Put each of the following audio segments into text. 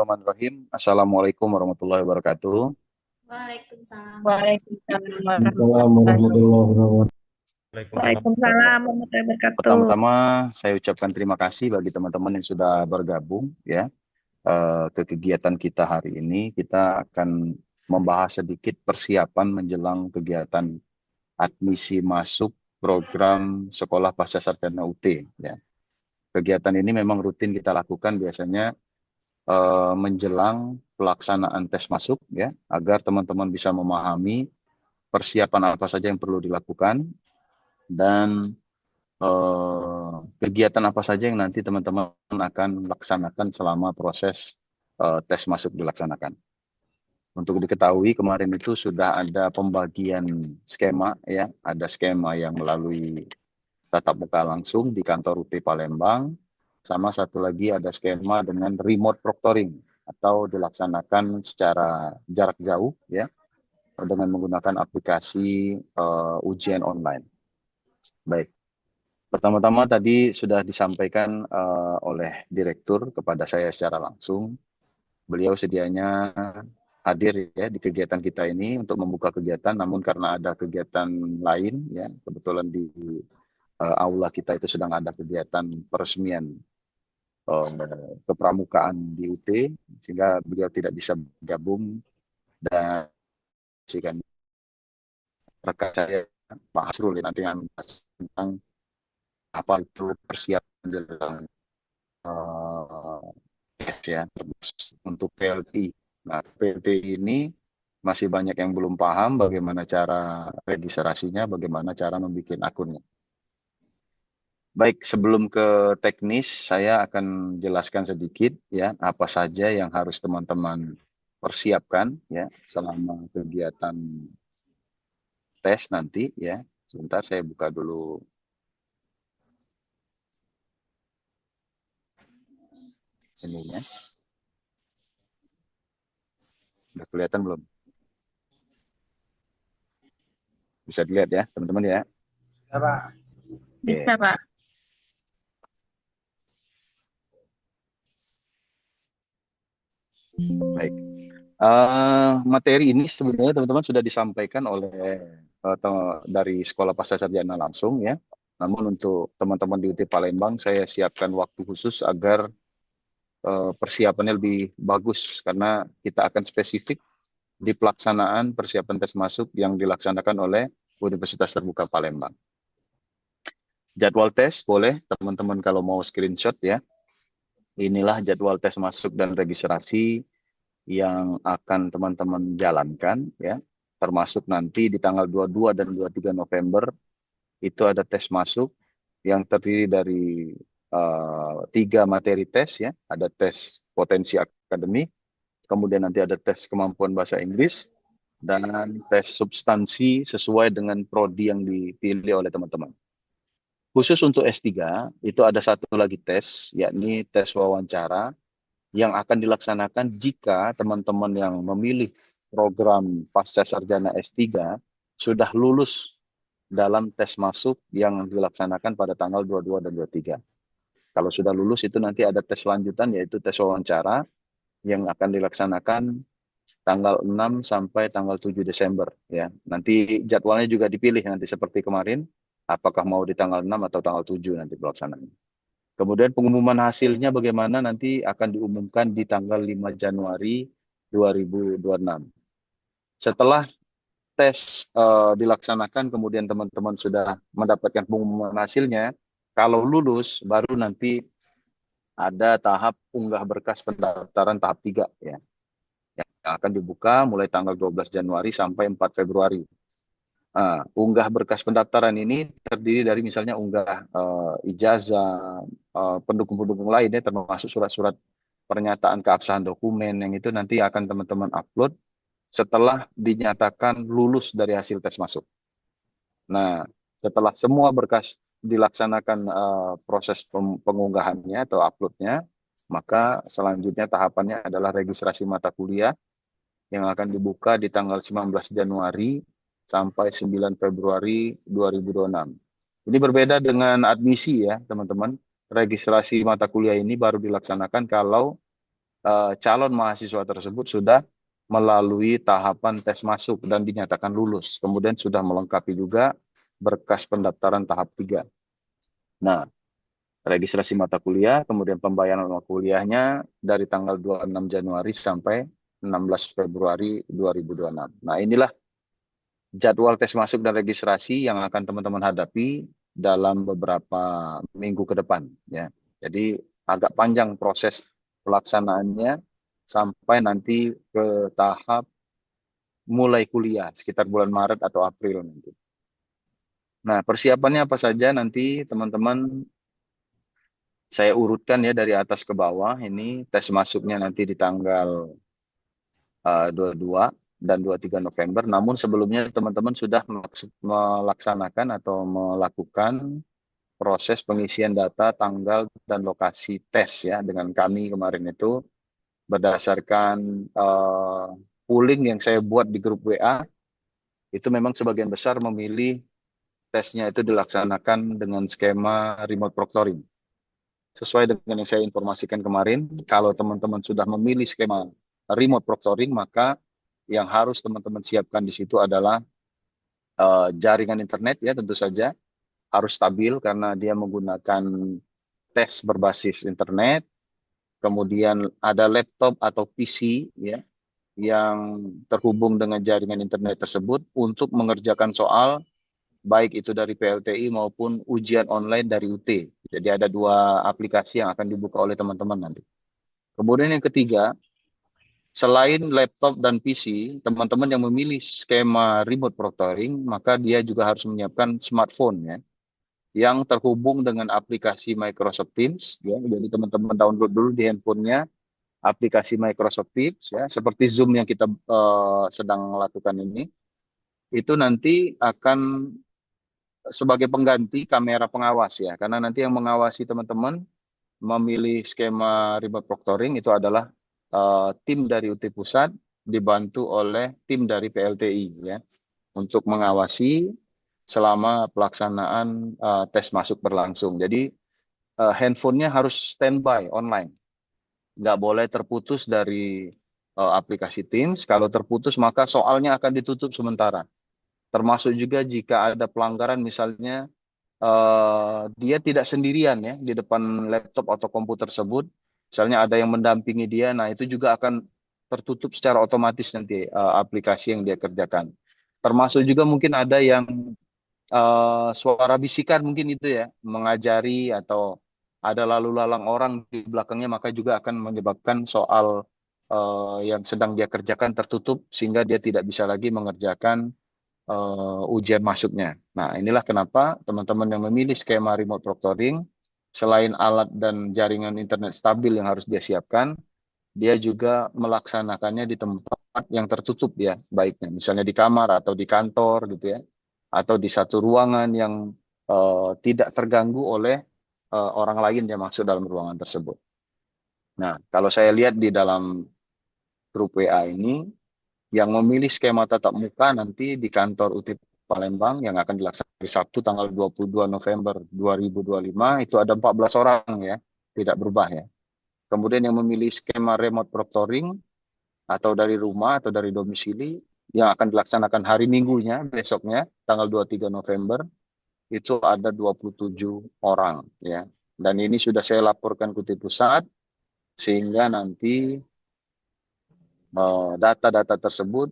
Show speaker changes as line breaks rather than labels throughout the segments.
Bismillahirrahmanirrahim. Assalamualaikum warahmatullahi wabarakatuh.
Waalaikumsalam
Waalaikumsalam
Waalaikumsalam
warahmatullahi
warahmatullahi wabarakatuh.
Waalaikumsalam.
Waalaikumsalam warahmatullahi wabarakatuh.
Pertama-tama saya ucapkan terima kasih bagi teman-teman yang sudah bergabung ya ke kegiatan kita hari ini. Kita akan membahas sedikit persiapan menjelang kegiatan admisi masuk program Sekolah Pasca Sarjana UT ya. Kegiatan ini memang rutin kita lakukan biasanya menjelang pelaksanaan tes masuk ya, agar teman-teman bisa memahami persiapan apa saja yang perlu dilakukan dan kegiatan apa saja yang nanti teman-teman akan laksanakan selama proses tes masuk dilaksanakan. Untuk diketahui kemarin itu sudah ada pembagian skema ya, ada skema yang melalui tatap muka langsung di kantor UT Palembang, sama satu lagi ada skema dengan remote proctoring atau dilaksanakan secara jarak jauh ya, dengan menggunakan aplikasi ujian online. Baik. Pertama-tama tadi sudah disampaikan oleh Direktur kepada saya secara langsung. Beliau sedianya hadir ya di kegiatan kita ini untuk membuka kegiatan, namun karena ada kegiatan lain ya, kebetulan di aula kita itu sedang ada kegiatan peresmian kepramukaan di UT, sehingga beliau tidak bisa bergabung dan sikan rekan saya Pak Hasrul nanti akan membahas tentang apa itu persiapan dalam ya untuk PLT. Nah, PLT ini masih banyak yang belum paham bagaimana cara registrasinya, bagaimana cara membuat akunnya. Baik, sebelum ke teknis, saya akan jelaskan sedikit ya apa saja yang harus teman-teman persiapkan ya selama kegiatan tes nanti ya. Sebentar saya buka dulu ininya. Udah kelihatan belum? Bisa dilihat ya, teman-teman ya.
Ya, Pak.
Bisa,
Oke,
Pak.
baik. Materi ini sebenarnya teman-teman sudah disampaikan oleh dari Sekolah Pasca Sarjana langsung ya. Namun untuk teman-teman di UT Palembang saya siapkan waktu khusus agar persiapannya lebih bagus karena kita akan spesifik di pelaksanaan persiapan tes masuk yang dilaksanakan oleh Universitas Terbuka Palembang. Jadwal tes boleh teman-teman kalau mau screenshot ya. Inilah jadwal tes masuk dan registrasi yang akan teman-teman jalankan ya. Termasuk nanti di tanggal 22 dan 23 November itu ada tes masuk yang terdiri dari 3 materi tes ya. Ada tes potensi akademik, kemudian nanti ada tes kemampuan bahasa Inggris, dan tes substansi sesuai dengan prodi yang dipilih oleh teman-teman. Khusus untuk S3, itu ada satu lagi tes, yakni tes wawancara, yang akan dilaksanakan jika teman-teman yang memilih program Pasca Sarjana S3 sudah lulus dalam tes masuk yang dilaksanakan pada tanggal 22 dan 23. Kalau sudah lulus itu nanti ada tes lanjutan yaitu tes wawancara yang akan dilaksanakan tanggal 6 sampai tanggal 7 Desember ya. Nanti jadwalnya juga dipilih nanti seperti kemarin, apakah mau di tanggal 6 atau tanggal 7 nanti pelaksanaannya. Kemudian pengumuman hasilnya bagaimana nanti akan diumumkan di tanggal 5 Januari 2026. Setelah tes dilaksanakan kemudian teman-teman sudah mendapatkan pengumuman hasilnya, kalau lulus baru nanti ada tahap unggah berkas pendaftaran tahap 3 ya. Yang akan dibuka mulai tanggal 12 Januari sampai 4 Februari. Unggah berkas pendaftaran ini terdiri dari misalnya unggah ijazah, pendukung-pendukung lain ya, termasuk surat-surat pernyataan keabsahan dokumen yang itu nanti akan teman-teman upload setelah dinyatakan lulus dari hasil tes masuk. Nah, setelah semua berkas dilaksanakan proses pengunggahannya atau uploadnya, maka selanjutnya tahapannya adalah registrasi mata kuliah yang akan dibuka di tanggal 19 Januari sampai 9 Februari 2026. Ini berbeda dengan admisi ya, teman-teman. Registrasi mata kuliah ini baru dilaksanakan kalau calon mahasiswa tersebut sudah melalui tahapan tes masuk dan dinyatakan lulus. Kemudian sudah melengkapi juga berkas pendaftaran tahap 3. Nah, registrasi mata kuliah, kemudian pembayaran mata kuliahnya dari tanggal 26 Januari sampai 16 Februari 2026. Nah, inilah jadwal tes masuk dan registrasi yang akan teman-teman hadapi dalam beberapa minggu ke depan, ya. Jadi agak panjang proses pelaksanaannya sampai nanti ke tahap mulai kuliah sekitar bulan Maret atau April nanti. Nah, persiapannya apa saja nanti teman-teman saya urutkan ya dari atas ke bawah. Ini tes masuknya nanti di tanggal 22 dan 23 November. Namun sebelumnya teman-teman sudah melaksanakan atau melakukan proses pengisian data, tanggal, dan lokasi tes ya dengan kami kemarin itu berdasarkan polling yang saya buat di grup WA. Itu memang sebagian besar memilih tesnya itu dilaksanakan dengan skema remote proctoring. Sesuai dengan yang saya informasikan kemarin, kalau teman-teman sudah memilih skema remote proctoring, maka yang harus teman-teman siapkan di situ adalah jaringan internet ya, tentu saja harus stabil karena dia menggunakan tes berbasis internet. Kemudian ada laptop atau PC ya yang terhubung dengan jaringan internet tersebut untuk mengerjakan soal baik itu dari PLTI maupun ujian online dari UT. Jadi ada 2 aplikasi yang akan dibuka oleh teman-teman nanti. Kemudian yang ketiga, selain laptop dan PC, teman-teman yang memilih skema remote proctoring, maka dia juga harus menyiapkan smartphone ya, yang terhubung dengan aplikasi Microsoft Teams. Ya. Jadi teman-teman download dulu di handphonenya aplikasi Microsoft Teams, ya, seperti Zoom yang kita sedang lakukan ini. Itu nanti akan sebagai pengganti kamera pengawas ya, karena nanti yang mengawasi teman-teman memilih skema remote proctoring itu adalah tim dari UT Pusat dibantu oleh tim dari PLTI ya untuk mengawasi selama pelaksanaan tes masuk berlangsung. Jadi handphonenya harus standby online, nggak boleh terputus dari aplikasi Teams. Kalau terputus maka soalnya akan ditutup sementara. Termasuk juga jika ada pelanggaran misalnya dia tidak sendirian ya di depan laptop atau komputer tersebut. Misalnya ada yang mendampingi dia, nah itu juga akan tertutup secara otomatis nanti aplikasi yang dia kerjakan. Termasuk juga mungkin ada yang suara bisikan mungkin itu ya, mengajari atau ada lalu lalang orang di belakangnya, maka juga akan menyebabkan soal yang sedang dia kerjakan tertutup sehingga dia tidak bisa lagi mengerjakan ujian masuknya. Nah, inilah kenapa teman-teman yang memilih skema remote proctoring, selain alat dan jaringan internet stabil yang harus dia siapkan, dia juga melaksanakannya di tempat yang tertutup ya, baiknya misalnya di kamar atau di kantor gitu ya, atau di satu ruangan yang tidak terganggu oleh orang lain yang masuk dalam ruangan tersebut. Nah, kalau saya lihat di dalam grup WA ini, yang memilih skema tatap muka nanti di kantor UT Palembang yang akan dilaksanakan di Sabtu tanggal 22 November 2025 itu ada 14 orang ya, tidak berubah ya. Kemudian yang memilih skema remote proctoring atau dari rumah atau dari domisili yang akan dilaksanakan hari Minggunya besoknya tanggal 23 November itu ada 27 orang ya. Dan ini sudah saya laporkan ke UT Pusat sehingga nanti data-data tersebut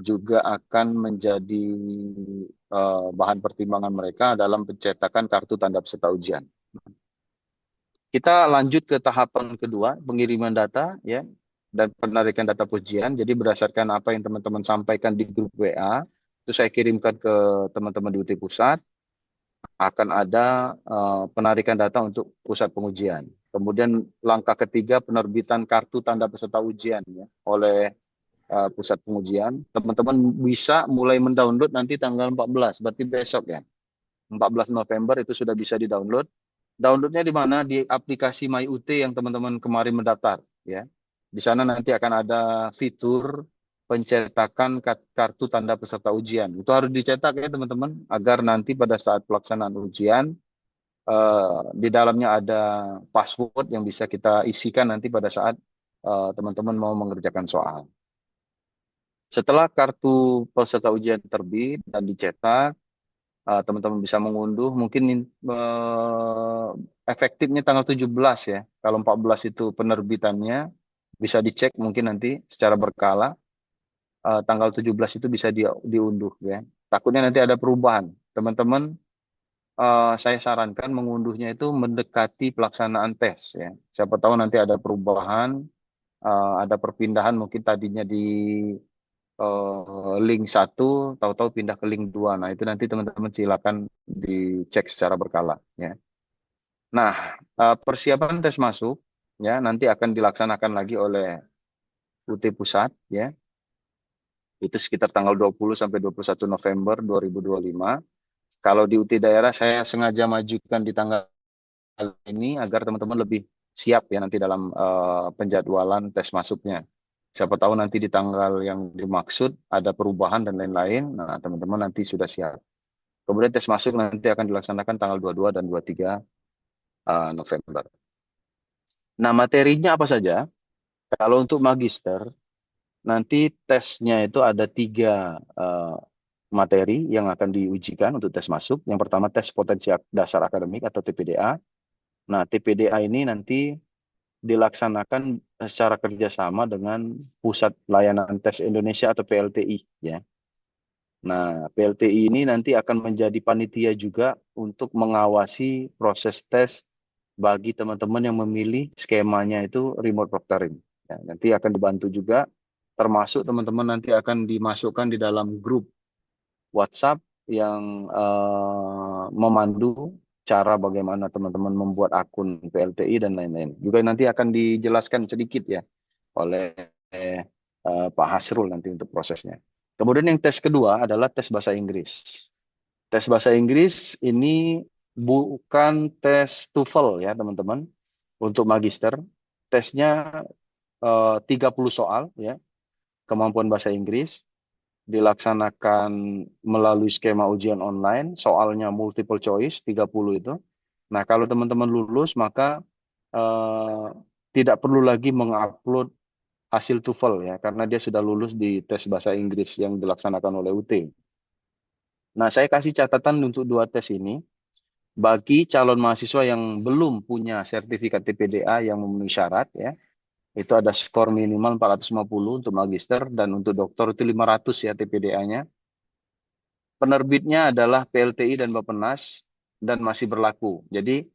juga akan menjadi bahan pertimbangan mereka dalam pencetakan kartu tanda peserta ujian. Kita lanjut ke tahapan kedua, pengiriman data ya dan penarikan data ujian. Jadi berdasarkan apa yang teman-teman sampaikan di grup WA, itu saya kirimkan ke teman-teman di UT Pusat, akan ada penarikan data untuk pusat pengujian. Kemudian langkah ketiga, penerbitan kartu tanda peserta ujian ya, oleh pusat pengujian. Teman-teman bisa mulai mendownload nanti tanggal 14, berarti besok ya. 14 November itu sudah bisa di-download. Downloadnya di mana? Di aplikasi MyUT yang teman-teman kemarin mendaftar ya. Di sana nanti akan ada fitur pencetakan kartu tanda peserta ujian. Itu harus dicetak ya teman-teman, agar nanti pada saat pelaksanaan ujian di dalamnya ada password yang bisa kita isikan nanti pada saat teman-teman mau mengerjakan soal. Setelah kartu peserta ujian terbit dan dicetak, teman-teman bisa mengunduh. Mungkin efektifnya tanggal 17 ya. Kalau 14 itu penerbitannya, bisa dicek mungkin nanti secara berkala. Tanggal 17 itu bisa diunduh ya. Takutnya nanti ada perubahan. Teman-teman, saya sarankan mengunduhnya itu mendekati pelaksanaan tes ya. Siapa tahu nanti ada perubahan, ada perpindahan mungkin tadinya di link satu, tahu-tahu pindah ke link 2. Nah, itu nanti teman-teman silakan dicek secara berkala ya. Nah, persiapan tes masuk ya nanti akan dilaksanakan lagi oleh UT Pusat ya. Itu sekitar tanggal 20 sampai 21 November 2025. Kalau di UT daerah saya sengaja majukan di tanggal ini agar teman-teman lebih siap ya nanti dalam penjadwalan tes masuknya. Siapa tahu nanti di tanggal yang dimaksud ada perubahan dan lain-lain. Nah, teman-teman nanti sudah siap. Kemudian tes masuk nanti akan dilaksanakan tanggal 22 dan 23 November. Nah, materinya apa saja? Kalau untuk magister, nanti tesnya itu ada 3 materi yang akan diujikan untuk tes masuk. Yang pertama tes potensi dasar akademik atau TPDA. Nah, TPDA ini nanti dilaksanakan secara kerjasama dengan Pusat Layanan Tes Indonesia atau PLTI ya. Nah, PLTI ini nanti akan menjadi panitia juga untuk mengawasi proses tes bagi teman-teman yang memilih skemanya itu remote proctoring. Ya, nanti akan dibantu juga, termasuk teman-teman nanti akan dimasukkan di dalam grup WhatsApp yang memandu cara bagaimana teman-teman membuat akun PLTI dan lain-lain. Juga nanti akan dijelaskan sedikit ya oleh Pak Hasrul nanti untuk prosesnya. Kemudian yang tes kedua adalah tes bahasa Inggris. Tes bahasa Inggris ini bukan tes TOEFL ya teman-teman. Untuk magister, tesnya 30 soal ya, kemampuan bahasa Inggris, dilaksanakan melalui skema ujian online, soalnya multiple choice 30 itu. Nah, kalau teman-teman lulus maka tidak perlu lagi mengupload hasil TOEFL ya, karena dia sudah lulus di tes bahasa Inggris yang dilaksanakan oleh UT. Nah, saya kasih catatan untuk 2 tes ini. Bagi calon mahasiswa yang belum punya sertifikat TPDA yang memenuhi syarat ya, itu ada skor minimal 450 untuk magister dan untuk doktor itu 500 ya TPDA-nya. Penerbitnya adalah PLTI dan Bappenas dan masih berlaku. Jadi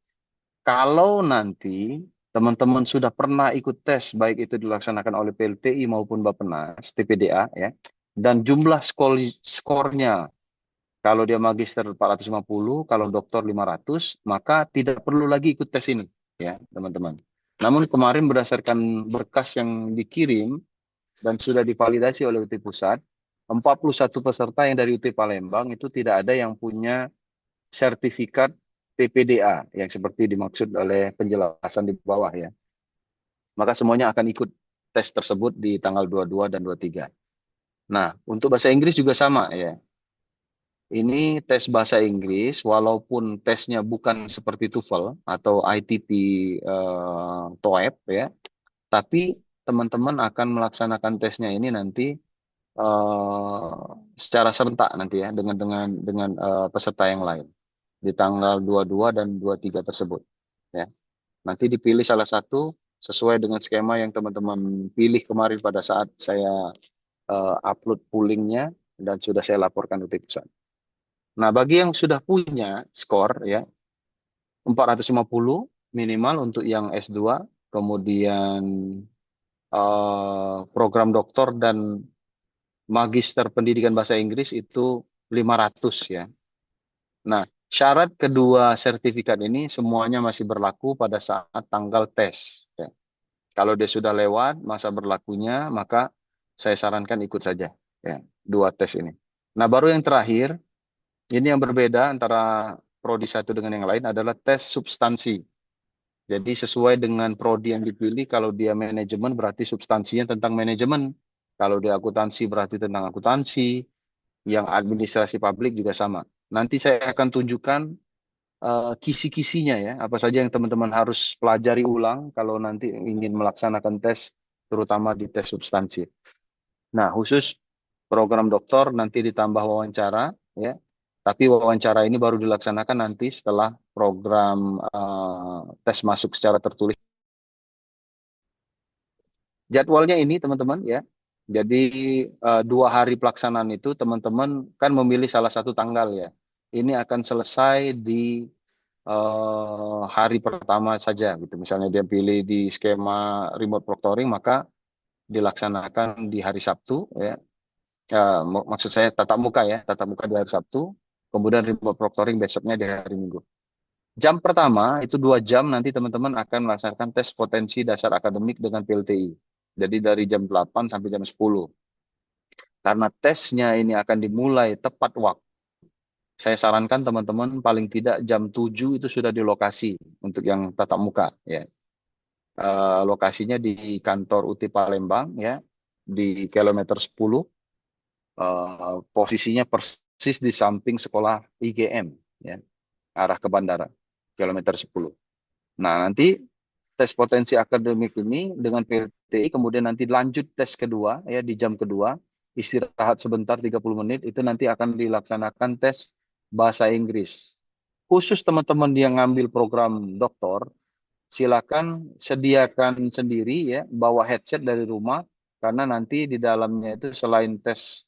kalau nanti teman-teman sudah pernah ikut tes, baik itu dilaksanakan oleh PLTI maupun Bappenas, TPDA ya, dan jumlah skornya, kalau dia magister 450, kalau doktor 500, maka tidak perlu lagi ikut tes ini, ya teman-teman. Namun kemarin berdasarkan berkas yang dikirim dan sudah divalidasi oleh UT Pusat, 41 peserta yang dari UT Palembang itu tidak ada yang punya sertifikat TPDA yang seperti dimaksud oleh penjelasan di bawah ya. Maka semuanya akan ikut tes tersebut di tanggal 22 dan 23. Nah, untuk bahasa Inggris juga sama ya. Ini tes bahasa Inggris, walaupun tesnya bukan seperti TOEFL atau ITP TOEP ya, tapi teman-teman akan melaksanakan tesnya ini nanti secara serentak nanti ya dengan peserta yang lain di tanggal 22 dan 23 tersebut ya. Nanti dipilih salah satu sesuai dengan skema yang teman-teman pilih kemarin pada saat saya upload poolingnya dan sudah saya laporkan UT Pusat. Nah, bagi yang sudah punya skor ya 450 minimal untuk yang S2, kemudian program doktor dan magister pendidikan bahasa Inggris itu 500 ya. Nah, syarat kedua sertifikat ini semuanya masih berlaku pada saat tanggal tes ya. Kalau dia sudah lewat masa berlakunya, maka saya sarankan ikut saja ya 2 tes ini. Nah, baru yang terakhir, ini yang berbeda antara prodi satu dengan yang lain adalah tes substansi. Jadi sesuai dengan prodi yang dipilih, kalau dia manajemen berarti substansinya tentang manajemen. Kalau dia akuntansi berarti tentang akuntansi. Yang administrasi publik juga sama. Nanti saya akan tunjukkan kisi-kisinya ya, apa saja yang teman-teman harus pelajari ulang kalau nanti ingin melaksanakan tes terutama di tes substansi. Nah, khusus program doktor nanti ditambah wawancara, ya. Tapi wawancara ini baru dilaksanakan nanti setelah program tes masuk secara tertulis. Jadwalnya ini teman-teman ya. Jadi 2 hari pelaksanaan itu teman-teman kan memilih salah satu tanggal ya. Ini akan selesai di hari pertama saja gitu. Misalnya dia pilih di skema remote proctoring maka dilaksanakan di hari Sabtu ya. Maksud saya tatap muka di hari Sabtu, kemudian remote proctoring besoknya di hari Minggu. Jam pertama itu 2 jam nanti teman-teman akan melaksanakan tes potensi dasar akademik dengan PLTI. Jadi dari jam 8 sampai jam 10. Karena tesnya ini akan dimulai tepat waktu. Saya sarankan teman-teman paling tidak jam 7 itu sudah di lokasi untuk yang tatap muka ya. Lokasinya di kantor UT Palembang ya, di kilometer 10. Posisinya persis di samping sekolah IGM ya, arah ke bandara kilometer 10. Nah, nanti tes potensi akademik ini dengan PLTI kemudian nanti lanjut tes kedua ya di jam kedua, istirahat sebentar 30 menit itu nanti akan dilaksanakan tes bahasa Inggris. Khusus teman-teman yang ngambil program doktor, silakan sediakan sendiri ya, bawa headset dari rumah karena nanti di dalamnya itu selain tes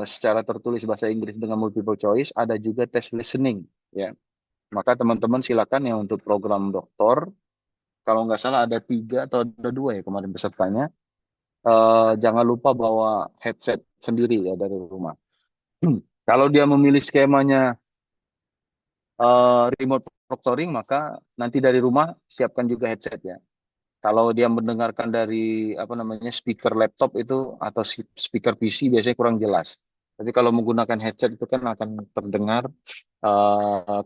secara tertulis bahasa Inggris dengan multiple choice, ada juga tes listening ya. Maka teman-teman silakan ya untuk program doktor, kalau nggak salah ada 3 atau ada 2 ya kemarin pesertanya. Jangan lupa bawa headset sendiri ya dari rumah. Kalau dia memilih skemanya remote proctoring, maka nanti dari rumah siapkan juga headset ya. Kalau dia mendengarkan dari apa namanya speaker laptop itu atau speaker PC biasanya kurang jelas. Tapi kalau menggunakan headset itu kan akan terdengar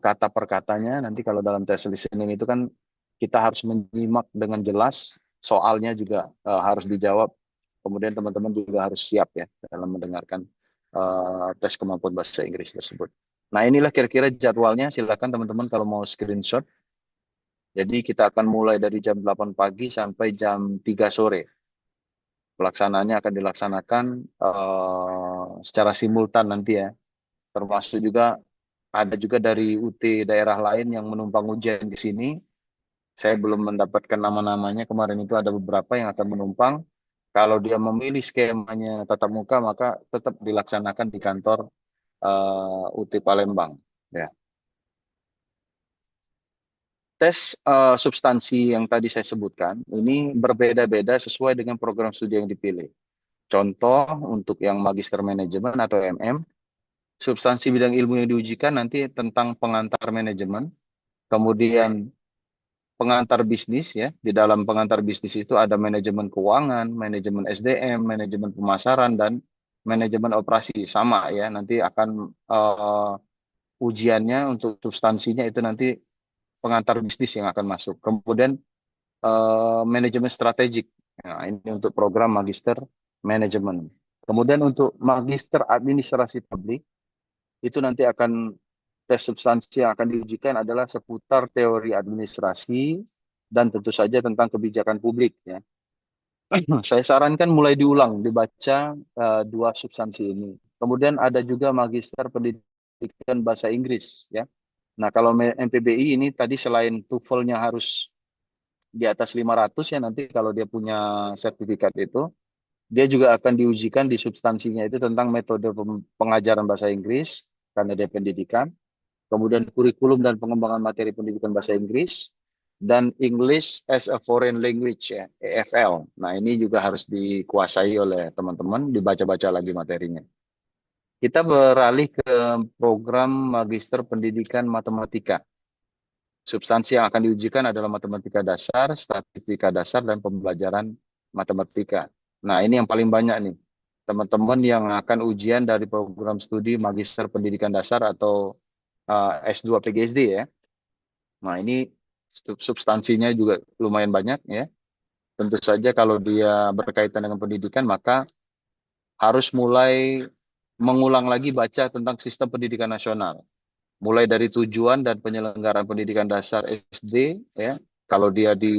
kata per katanya. Nanti kalau dalam tes listening itu kan kita harus menyimak dengan jelas. Soalnya juga harus dijawab. Kemudian teman-teman juga harus siap ya dalam mendengarkan tes kemampuan bahasa Inggris tersebut. Nah, inilah kira-kira jadwalnya. Silakan teman-teman kalau mau screenshot. Jadi kita akan mulai dari jam 8 pagi sampai jam 3 sore. Pelaksanaannya akan dilaksanakan secara simultan nanti ya. Termasuk juga ada juga dari UT daerah lain yang menumpang ujian di sini. Saya belum mendapatkan nama-namanya. Kemarin itu ada beberapa yang akan menumpang. Kalau dia memilih skemanya tatap muka, maka tetap dilaksanakan di kantor UT Palembang. Ya. Tes substansi yang tadi saya sebutkan ini berbeda-beda sesuai dengan program studi yang dipilih. Contoh untuk yang Magister Manajemen atau MM, substansi bidang ilmu yang diujikan nanti tentang pengantar manajemen, kemudian pengantar bisnis ya. Di dalam pengantar bisnis itu ada manajemen keuangan, manajemen SDM, manajemen pemasaran dan manajemen operasi sama ya. Nanti akan ujiannya untuk substansinya itu nanti pengantar bisnis yang akan masuk. Kemudian manajemen strategik. Nah, ini untuk program magister manajemen. Kemudian untuk magister administrasi publik itu nanti akan tes substansi yang akan diujikan adalah seputar teori administrasi dan tentu saja tentang kebijakan publik ya. Saya sarankan mulai diulang dibaca 2 substansi ini. Kemudian ada juga magister pendidikan bahasa Inggris ya. Nah, kalau MPBI ini tadi selain TOEFL-nya harus di atas 500 ya, nanti kalau dia punya sertifikat itu, dia juga akan diujikan di substansinya itu tentang metode pengajaran bahasa Inggris, karena dia pendidikan, kemudian kurikulum dan pengembangan materi pendidikan bahasa Inggris, dan English as a Foreign Language ya, EFL. Nah, ini juga harus dikuasai oleh teman-teman, dibaca-baca lagi materinya. Kita beralih ke program Magister Pendidikan Matematika. Substansi yang akan diujikan adalah matematika dasar, statistika dasar, dan pembelajaran matematika. Nah, ini yang paling banyak nih. Teman-teman yang akan ujian dari program studi Magister Pendidikan Dasar atau S2 PGSD ya. Nah, ini substansinya juga lumayan banyak ya. Tentu saja kalau dia berkaitan dengan pendidikan, maka harus mulai mengulang lagi baca tentang sistem pendidikan nasional. Mulai dari tujuan dan penyelenggaraan pendidikan dasar SD, ya, Kalau dia di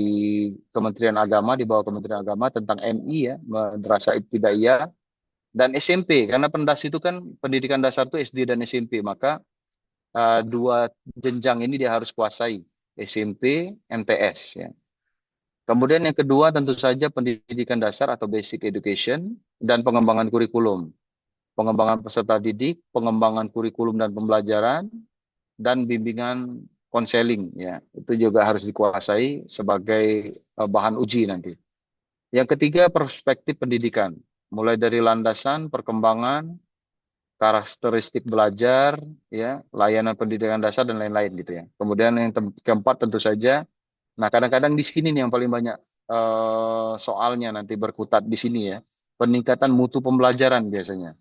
Kementerian Agama, di bawah Kementerian Agama tentang MI ya, Madrasah Ibtidaiyah dan SMP. Karena pendas itu kan pendidikan dasar itu SD dan SMP, maka dua jenjang ini dia harus kuasai, SMP, MTS ya. Kemudian yang kedua tentu saja pendidikan dasar atau basic education dan pengembangan kurikulum. Pengembangan peserta didik, pengembangan kurikulum dan pembelajaran, dan bimbingan konseling ya. Itu juga harus dikuasai sebagai bahan uji nanti. Yang ketiga perspektif pendidikan, mulai dari landasan, perkembangan, karakteristik belajar, ya, layanan pendidikan dasar dan lain-lain gitu ya. Kemudian yang keempat tentu saja, nah kadang-kadang di sini nih yang paling banyak soalnya nanti berkutat di sini ya, peningkatan mutu pembelajaran biasanya.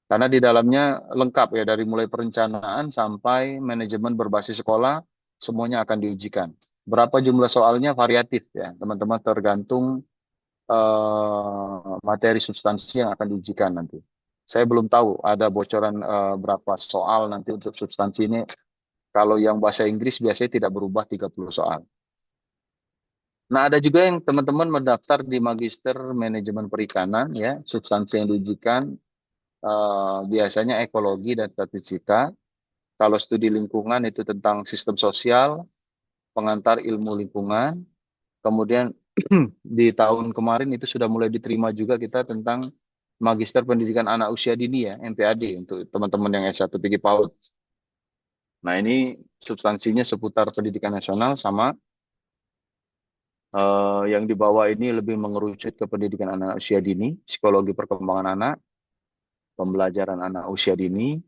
Karena di dalamnya lengkap ya dari mulai perencanaan sampai manajemen berbasis sekolah semuanya akan diujikan. Berapa jumlah soalnya variatif ya, teman-teman tergantung materi substansi yang akan diujikan nanti. Saya belum tahu ada bocoran berapa soal nanti untuk substansi ini. Kalau yang bahasa Inggris biasanya tidak berubah 30 soal. Nah, ada juga yang teman-teman mendaftar di Magister Manajemen Perikanan ya, substansi yang diujikan biasanya ekologi dan statistika. Kalau studi lingkungan itu tentang sistem sosial, pengantar ilmu lingkungan. Kemudian di tahun kemarin itu sudah mulai diterima juga kita tentang Magister Pendidikan Anak Usia Dini ya, MPAD untuk teman-teman yang S1 PG PAUD. Nah, ini substansinya seputar pendidikan nasional sama yang di bawah ini lebih mengerucut ke pendidikan anak usia dini, psikologi perkembangan anak, pembelajaran anak usia dini,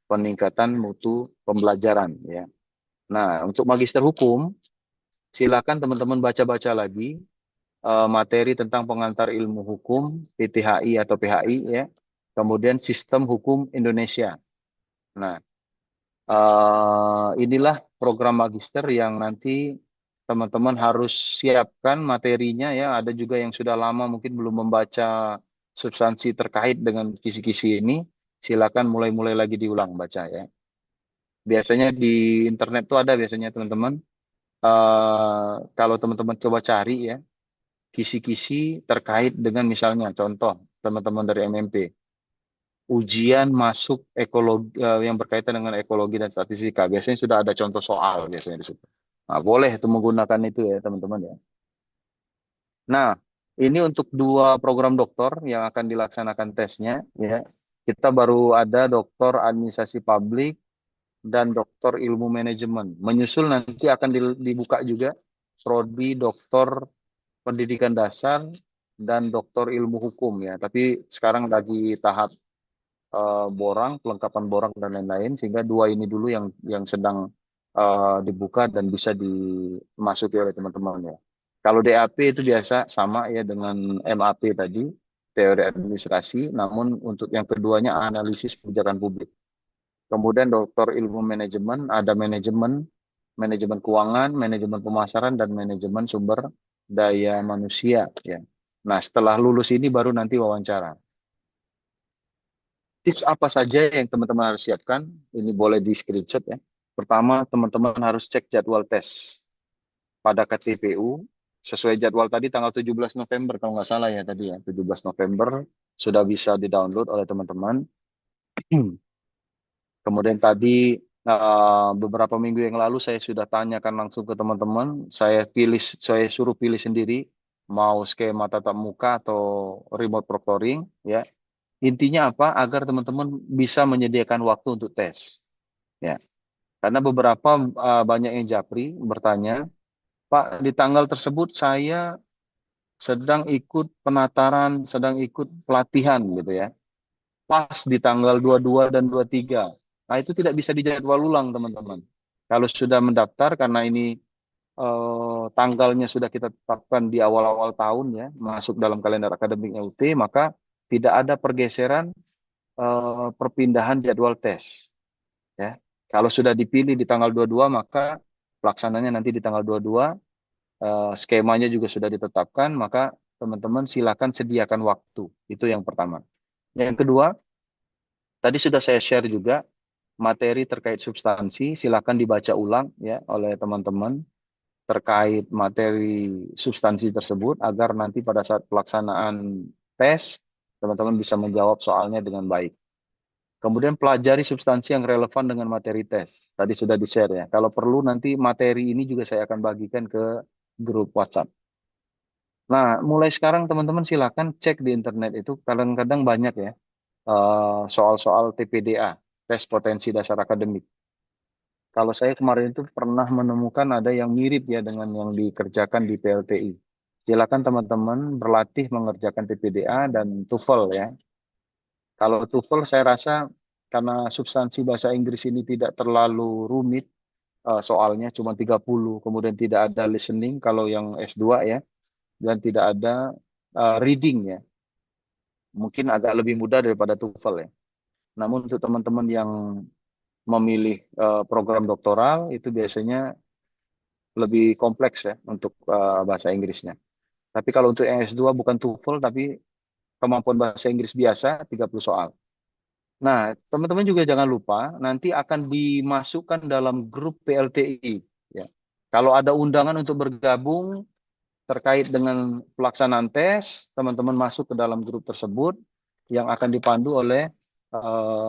peningkatan mutu pembelajaran ya. Nah, untuk magister hukum, silakan teman-teman baca-baca lagi materi tentang pengantar ilmu hukum, PTHI atau PHI ya. Kemudian sistem hukum Indonesia. Nah, inilah program magister yang nanti teman-teman harus siapkan materinya ya. Ada juga yang sudah lama mungkin belum membaca substansi terkait dengan kisi-kisi ini. Silakan mulai-mulai lagi diulang baca ya. Biasanya di internet tuh ada biasanya teman-teman. Kalau teman-teman coba cari ya, kisi-kisi terkait dengan misalnya contoh teman-teman dari MMP. Ujian masuk ekologi yang berkaitan dengan ekologi dan statistika. Biasanya sudah ada contoh soal biasanya di situ. Nah, boleh itu menggunakan itu ya teman-teman ya. Nah, ini untuk dua program doktor yang akan dilaksanakan tesnya ya. Kita baru ada doktor administrasi publik dan doktor ilmu manajemen. Menyusul nanti akan dibuka juga prodi doktor pendidikan dasar dan doktor ilmu hukum ya. Tapi sekarang lagi tahap borang, kelengkapan borang dan lain-lain sehingga dua ini dulu yang sedang dibuka dan bisa dimasuki oleh teman-teman ya. Kalau DAP itu biasa sama ya dengan MAP tadi, teori administrasi, namun untuk yang keduanya analisis kebijakan publik. Kemudian doktor ilmu manajemen, ada manajemen, manajemen keuangan, manajemen pemasaran, dan manajemen sumber daya manusia ya. Nah, setelah lulus ini baru nanti wawancara. Tips apa saja yang teman-teman harus siapkan? Ini boleh di screenshot ya. Pertama, teman-teman harus cek jadwal tes pada KTPU. Sesuai jadwal tadi tanggal 17 November kalau nggak salah ya tadi ya. 17 November sudah bisa di-download oleh teman-teman. Kemudian tadi beberapa minggu yang lalu saya sudah tanyakan langsung ke teman-teman. Saya suruh pilih sendiri mau skema tatap muka atau remote proctoring ya. Intinya apa? Agar teman-teman bisa menyediakan waktu untuk tes. Ya. Karena beberapa banyak yang japri bertanya, Pak, di tanggal tersebut saya sedang ikut penataran, sedang ikut pelatihan gitu ya. Pas di tanggal 22 dan 23. Nah, itu tidak bisa dijadwal ulang, teman-teman. Kalau sudah mendaftar karena ini tanggalnya sudah kita tetapkan di awal-awal tahun ya, masuk dalam kalender akademik UT, maka tidak ada pergeseran perpindahan jadwal tes ya. Kalau sudah dipilih di tanggal 22 maka pelaksananya nanti di tanggal 22 skemanya juga sudah ditetapkan maka teman-teman silakan sediakan waktu. Itu yang pertama. Yang kedua, tadi sudah saya share juga materi terkait substansi silakan dibaca ulang ya oleh teman-teman terkait materi substansi tersebut agar nanti pada saat pelaksanaan tes, teman-teman bisa menjawab soalnya dengan baik. Kemudian pelajari substansi yang relevan dengan materi tes. Tadi sudah di-share ya. Kalau perlu nanti materi ini juga saya akan bagikan ke grup WhatsApp. Nah, mulai sekarang teman-teman silakan cek di internet itu kadang-kadang banyak ya soal-soal TPDA, tes potensi dasar akademik. Kalau saya kemarin itu pernah menemukan ada yang mirip ya dengan yang dikerjakan di PLTI. Silakan teman-teman berlatih mengerjakan TPDA dan TOEFL ya. Kalau TOEFL saya rasa karena substansi bahasa Inggris ini tidak terlalu rumit, soalnya cuma 30, kemudian tidak ada listening kalau yang S2 ya, dan tidak ada reading ya. Mungkin agak lebih mudah daripada TOEFL ya. Namun untuk teman-teman yang memilih program doktoral itu biasanya lebih kompleks ya untuk bahasa Inggrisnya. Tapi kalau untuk yang S2 bukan TOEFL tapi kemampuan bahasa Inggris biasa 30 soal. Nah, teman-teman juga jangan lupa nanti akan dimasukkan dalam grup PLTI ya. Kalau ada undangan untuk bergabung terkait dengan pelaksanaan tes, teman-teman masuk ke dalam grup tersebut yang akan dipandu oleh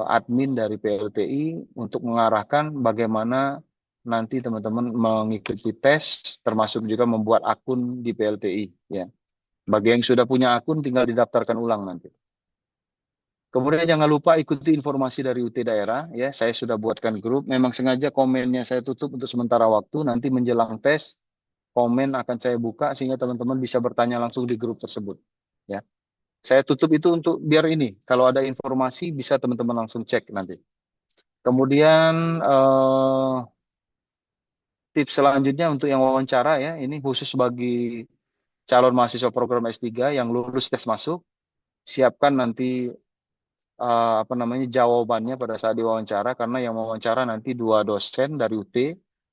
admin dari PLTI untuk mengarahkan bagaimana nanti teman-teman mengikuti tes, termasuk juga membuat akun di PLTI ya. Bagi yang sudah punya akun tinggal didaftarkan ulang nanti. Kemudian jangan lupa ikuti informasi dari UT daerah ya. Saya sudah buatkan grup. Memang sengaja komennya saya tutup untuk sementara waktu. Nanti menjelang tes komen akan saya buka sehingga teman-teman bisa bertanya langsung di grup tersebut. Ya, saya tutup itu untuk biar ini kalau ada informasi bisa teman-teman langsung cek nanti. Kemudian tips selanjutnya untuk yang wawancara ya, ini khusus bagi calon mahasiswa program S3 yang lulus tes masuk, siapkan nanti jawabannya pada saat diwawancara karena yang wawancara nanti 2 dosen dari UT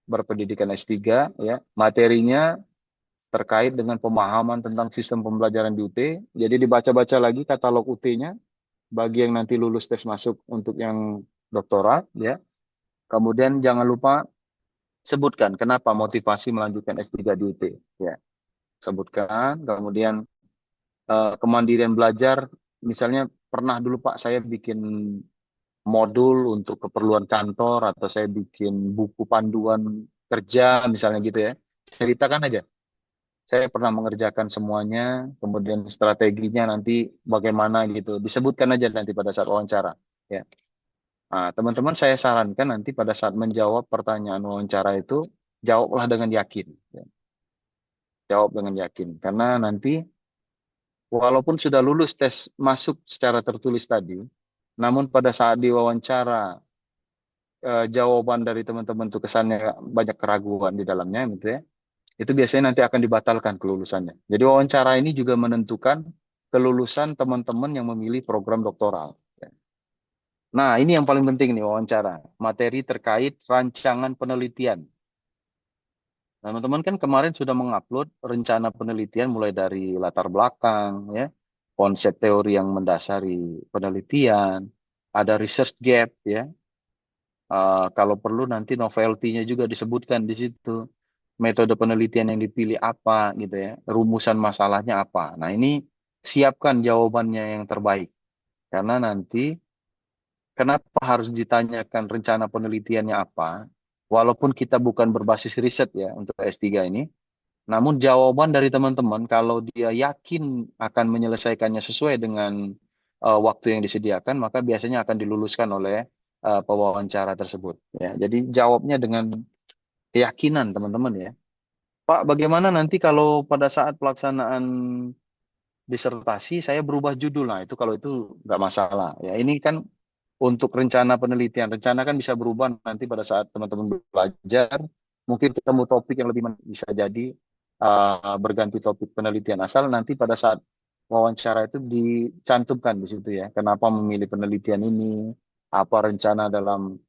berpendidikan S3 ya. Materinya terkait dengan pemahaman tentang sistem pembelajaran di UT. Jadi dibaca-baca lagi katalog UT-nya bagi yang nanti lulus tes masuk untuk yang doktorat ya. Kemudian jangan lupa sebutkan kenapa motivasi melanjutkan S3 di UT ya. Sebutkan, kemudian kemandirian belajar misalnya pernah dulu Pak saya bikin modul untuk keperluan kantor atau saya bikin buku panduan kerja misalnya gitu ya. Ceritakan aja. Saya pernah mengerjakan semuanya, kemudian strateginya nanti bagaimana gitu. Disebutkan aja nanti pada saat wawancara. Ya. Nah, teman-teman saya sarankan nanti pada saat menjawab pertanyaan wawancara itu, jawablah dengan yakin. Ya. Jawab dengan yakin. Karena nanti walaupun sudah lulus tes masuk secara tertulis tadi, namun pada saat diwawancara jawaban dari teman-teman itu kesannya banyak keraguan di dalamnya gitu ya. Itu biasanya nanti akan dibatalkan kelulusannya. Jadi wawancara ini juga menentukan kelulusan teman-teman yang memilih program doktoral. Nah, ini yang paling penting nih wawancara. Materi terkait rancangan penelitian. Teman-teman kan kemarin sudah mengupload rencana penelitian mulai dari latar belakang, ya, konsep teori yang mendasari penelitian, ada research gap, ya. Kalau perlu nanti novelty-nya juga disebutkan di situ. Metode penelitian yang dipilih apa gitu ya, rumusan masalahnya apa. Nah, ini siapkan jawabannya yang terbaik. Karena nanti kenapa harus ditanyakan rencana penelitiannya apa? Walaupun kita bukan berbasis riset ya untuk S3 ini, namun jawaban dari teman-teman kalau dia yakin akan menyelesaikannya sesuai dengan waktu yang disediakan, maka biasanya akan diluluskan oleh pewawancara tersebut. Ya, jadi jawabnya dengan keyakinan teman-teman ya. Pak, bagaimana nanti kalau pada saat pelaksanaan disertasi saya berubah judul? Nah, itu kalau itu nggak masalah. Ya, ini kan untuk rencana penelitian. Rencana kan bisa berubah nanti pada saat teman-teman belajar. Mungkin ketemu topik yang lebih bisa jadi berganti topik penelitian. Asal nanti pada saat wawancara itu dicantumkan di situ ya. Kenapa memilih penelitian ini? Apa rencana dalam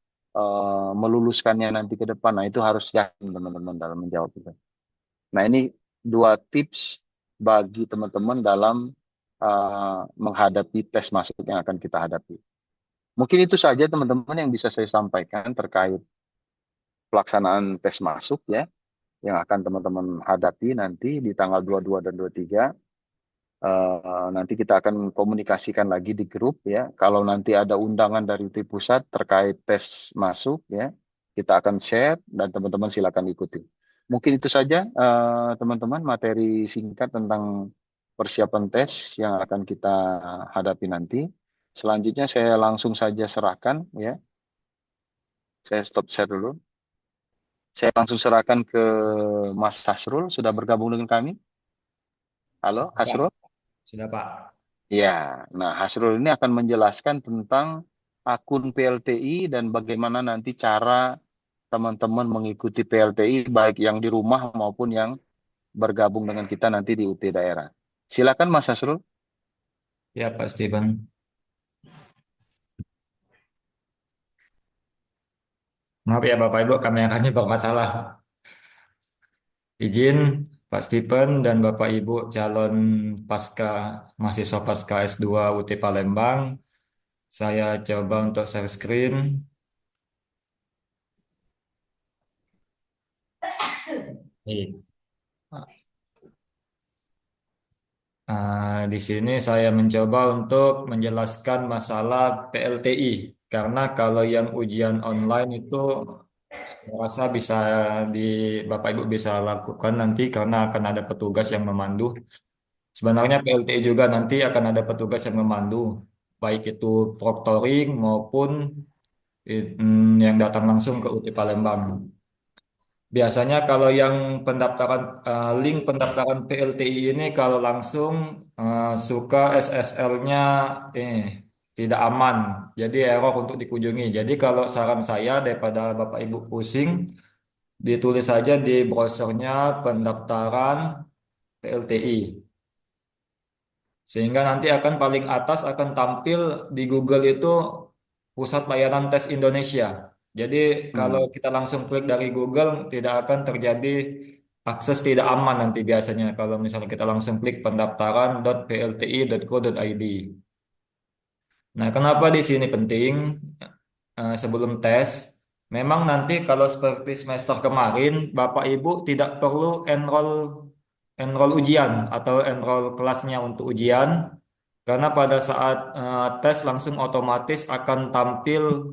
meluluskannya nanti ke depan? Nah, itu harus yakin teman-teman dalam menjawab itu. Nah, ini 2 tips bagi teman-teman dalam menghadapi tes masuk yang akan kita hadapi. Mungkin itu saja teman-teman yang bisa saya sampaikan terkait pelaksanaan tes masuk ya. yang akan teman-teman hadapi nanti di tanggal 22 dan 23. Nanti kita akan komunikasikan lagi di grup ya. Kalau nanti ada undangan dari UT Pusat terkait tes masuk ya, kita akan share dan teman-teman silakan ikuti. Mungkin itu saja teman-teman materi singkat tentang persiapan tes yang akan kita hadapi nanti. Selanjutnya saya langsung saja serahkan ya. Saya stop share dulu. Saya langsung serahkan ke Mas Hasrul, sudah bergabung dengan kami. Halo,
Sudah, Pak.
Hasrul.
Sudah, Pak.
Ya, nah Hasrul ini akan menjelaskan tentang akun PLTI dan bagaimana nanti cara teman-teman mengikuti PLTI baik yang di rumah maupun yang bergabung dengan kita nanti di UT daerah. Silakan Mas Hasrul.
Ya, Pak Steven. Maaf ya Bapak Ibu, kameranya bermasalah. Izin Pak Steven dan Bapak Ibu calon pasca mahasiswa pasca S2 UT Palembang, saya coba untuk share screen. Nih. Di sini saya mencoba untuk menjelaskan masalah PLTI karena kalau yang ujian online itu saya rasa bisa di Bapak Ibu bisa lakukan nanti karena akan ada petugas yang memandu. Sebenarnya PLTI juga nanti akan ada petugas yang memandu, baik itu proctoring maupun yang datang langsung ke UT Palembang. Biasanya kalau yang pendaftaran link pendaftaran PLTI ini kalau langsung suka SSL-nya tidak aman, jadi error untuk dikunjungi. Jadi kalau saran saya daripada Bapak Ibu pusing, ditulis saja di browsernya pendaftaran PLTI. Sehingga nanti akan paling atas akan tampil di Google itu Pusat Layanan Tes Indonesia. Jadi kalau kita langsung klik dari Google tidak akan terjadi akses tidak aman nanti biasanya kalau misalnya kita langsung klik pendaftaran.plti.co.id. Nah, kenapa di sini penting sebelum tes? Memang nanti kalau seperti semester kemarin Bapak Ibu tidak perlu enroll ujian atau enroll kelasnya untuk ujian karena pada saat tes langsung otomatis akan tampil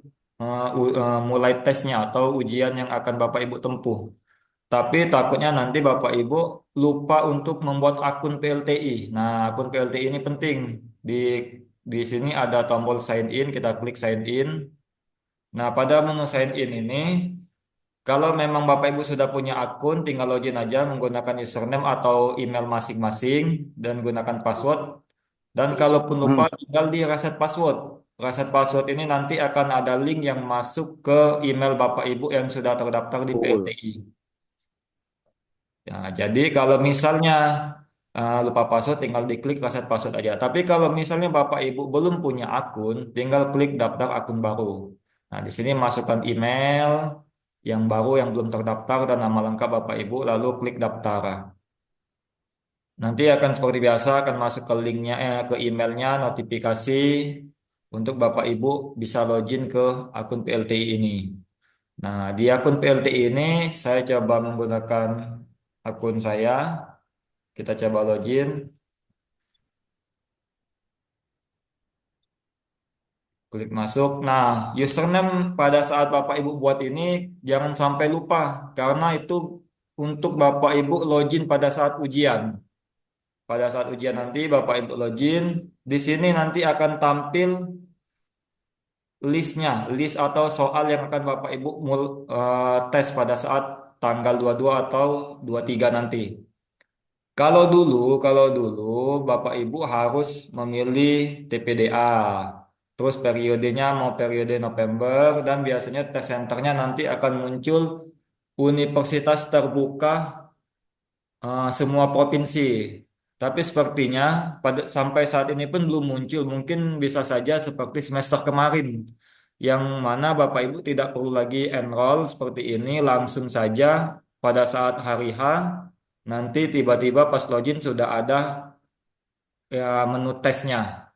mulai tesnya atau ujian yang akan Bapak Ibu tempuh. Tapi takutnya nanti Bapak Ibu lupa untuk membuat akun PLTI. Nah, akun PLTI ini penting. Di di sini ada tombol sign in, kita klik sign in. Nah, pada menu sign in ini kalau memang Bapak Ibu sudah punya akun, tinggal login aja menggunakan username atau email masing-masing dan gunakan password. Dan kalaupun lupa, tinggal di reset password. Reset password ini nanti akan ada link yang masuk ke email Bapak Ibu yang sudah terdaftar di
Betul.
PLTI. Ya, jadi kalau misalnya lupa password, tinggal diklik reset password aja. Tapi kalau misalnya Bapak Ibu belum punya akun, tinggal klik daftar akun baru. Nah, di sini masukkan email yang baru yang belum terdaftar dan nama lengkap Bapak Ibu, lalu klik daftar. Nanti akan seperti biasa akan masuk ke linknya, ke emailnya, notifikasi untuk Bapak Ibu bisa login ke akun PLTI ini. Nah, di akun PLTI ini saya coba menggunakan akun saya. Kita coba login. Klik masuk. Nah, username pada saat Bapak Ibu buat ini jangan sampai lupa karena itu untuk Bapak Ibu login pada saat ujian. Pada saat ujian nanti Bapak Ibu login, di sini nanti akan tampil listnya, list atau soal yang akan Bapak Ibu tes pada saat tanggal 22 atau 23 nanti. Kalau dulu Bapak Ibu harus memilih TPDA. Terus periodenya mau periode November dan biasanya tes centernya nanti akan muncul universitas terbuka semua provinsi. Tapi sepertinya sampai saat ini pun belum muncul. Mungkin bisa saja seperti semester kemarin, yang mana Bapak Ibu tidak perlu lagi enroll seperti ini, langsung saja pada saat hari H, nanti tiba-tiba pas login sudah ada ya menu tesnya.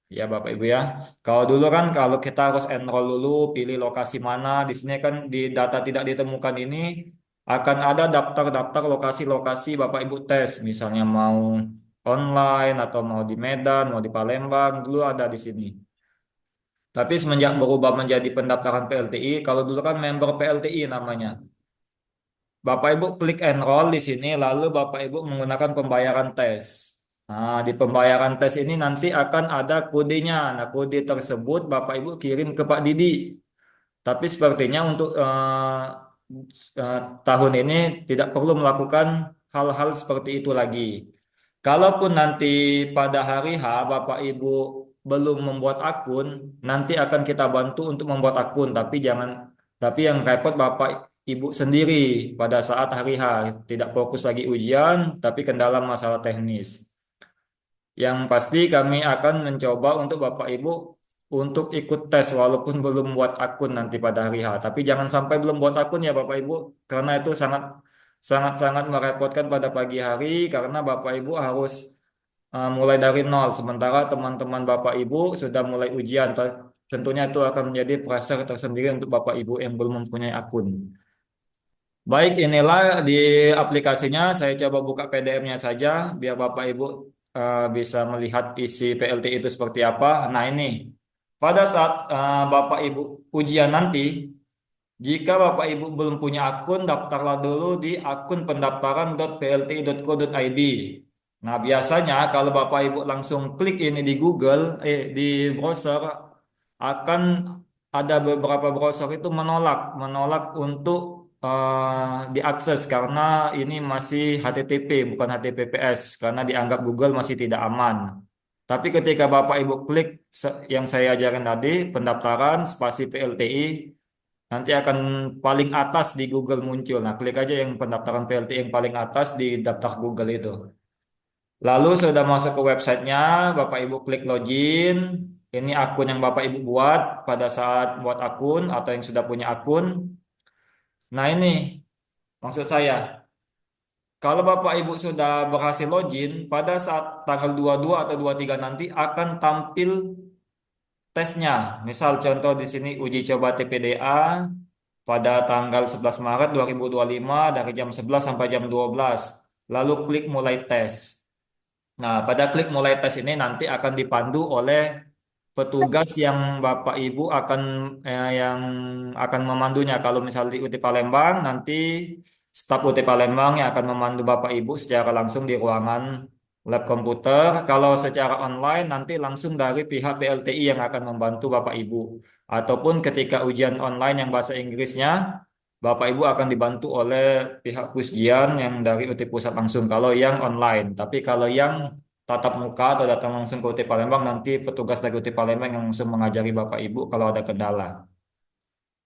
Ya Bapak Ibu ya. Kalau dulu kan kalau kita harus enroll dulu, pilih lokasi mana, di sini kan di data tidak ditemukan ini akan ada daftar-daftar lokasi-lokasi Bapak Ibu tes, misalnya mau online atau mau di Medan, mau di Palembang, dulu ada di sini. Tapi semenjak berubah menjadi pendaftaran PLTI, kalau dulu kan member PLTI namanya. Bapak Ibu klik enroll di sini, lalu Bapak Ibu menggunakan pembayaran tes. Nah, di pembayaran tes ini nanti akan ada kodenya. Nah, kode tersebut Bapak Ibu kirim ke Pak Didi. Tapi sepertinya untuk tahun ini tidak perlu melakukan hal-hal seperti itu lagi. Kalaupun nanti pada hari H Bapak Ibu belum membuat akun, nanti akan kita bantu untuk membuat akun. Tapi yang repot Bapak Ibu sendiri pada saat hari H. Tidak fokus lagi ujian, tapi kendala masalah teknis. Yang pasti kami akan mencoba untuk Bapak Ibu untuk ikut tes walaupun belum buat akun nanti pada hari H. Tapi jangan sampai belum buat akun ya Bapak Ibu, karena itu sangat sangat sangat merepotkan pada pagi hari karena Bapak Ibu harus mulai dari nol. Sementara teman-teman Bapak Ibu sudah mulai ujian. Tentunya itu akan menjadi pressure tersendiri untuk Bapak Ibu yang belum mempunyai akun. Baik, inilah di aplikasinya. Saya coba buka PDF-nya saja biar Bapak Ibu bisa melihat isi PLT itu seperti apa. Nah, ini pada saat Bapak Ibu ujian nanti, jika Bapak Ibu belum punya akun, daftarlah dulu di akun pendaftaran.plt.co.id. Nah, biasanya kalau Bapak Ibu langsung klik ini di Google, di browser, akan ada beberapa browser itu menolak untuk diakses karena ini masih HTTP bukan HTTPS karena dianggap Google masih tidak aman. Tapi ketika Bapak Ibu klik yang saya ajarkan tadi, pendaftaran spasi PLTI, nanti akan paling atas di Google muncul. Nah, klik aja yang pendaftaran PLTI yang paling atas di daftar Google itu. Lalu sudah masuk ke websitenya, Bapak Ibu klik login. Ini akun yang Bapak Ibu buat pada saat buat akun atau yang sudah punya akun. Nah, ini maksud saya. Kalau Bapak Ibu sudah berhasil login, pada saat tanggal 22 atau 23 nanti akan tampil tesnya. Misal contoh di sini uji coba TPDA pada tanggal 11 Maret 2025 dari jam 11 sampai jam 12. Lalu klik mulai tes. Nah, pada klik mulai tes ini nanti akan dipandu oleh petugas yang Bapak Ibu yang akan memandunya. Kalau misalnya di UT Palembang, nanti staf UT Palembang yang akan memandu Bapak Ibu secara langsung di ruangan lab komputer. Kalau secara online, nanti langsung dari pihak PLTI yang akan membantu Bapak Ibu. Ataupun ketika ujian online yang bahasa Inggrisnya, Bapak Ibu akan dibantu oleh pihak Pusjian yang dari UT Pusat langsung kalau yang online. Tapi kalau yang tatap muka atau datang langsung ke UT Palembang nanti petugas dari UT Palembang yang langsung mengajari Bapak Ibu kalau ada kendala.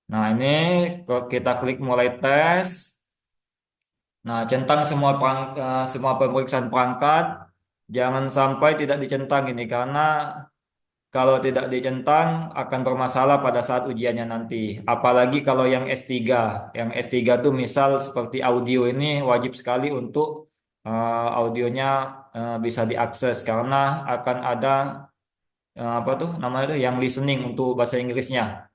Nah, ini kalau kita klik mulai tes. Nah, centang semua pemeriksaan perangkat. Jangan sampai tidak dicentang ini karena kalau tidak dicentang akan bermasalah pada saat ujiannya nanti. Apalagi kalau yang S3. Yang S3 tuh misal seperti audio ini wajib sekali untuk audionya bisa diakses karena akan ada apa tuh namanya tuh yang listening untuk bahasa Inggrisnya.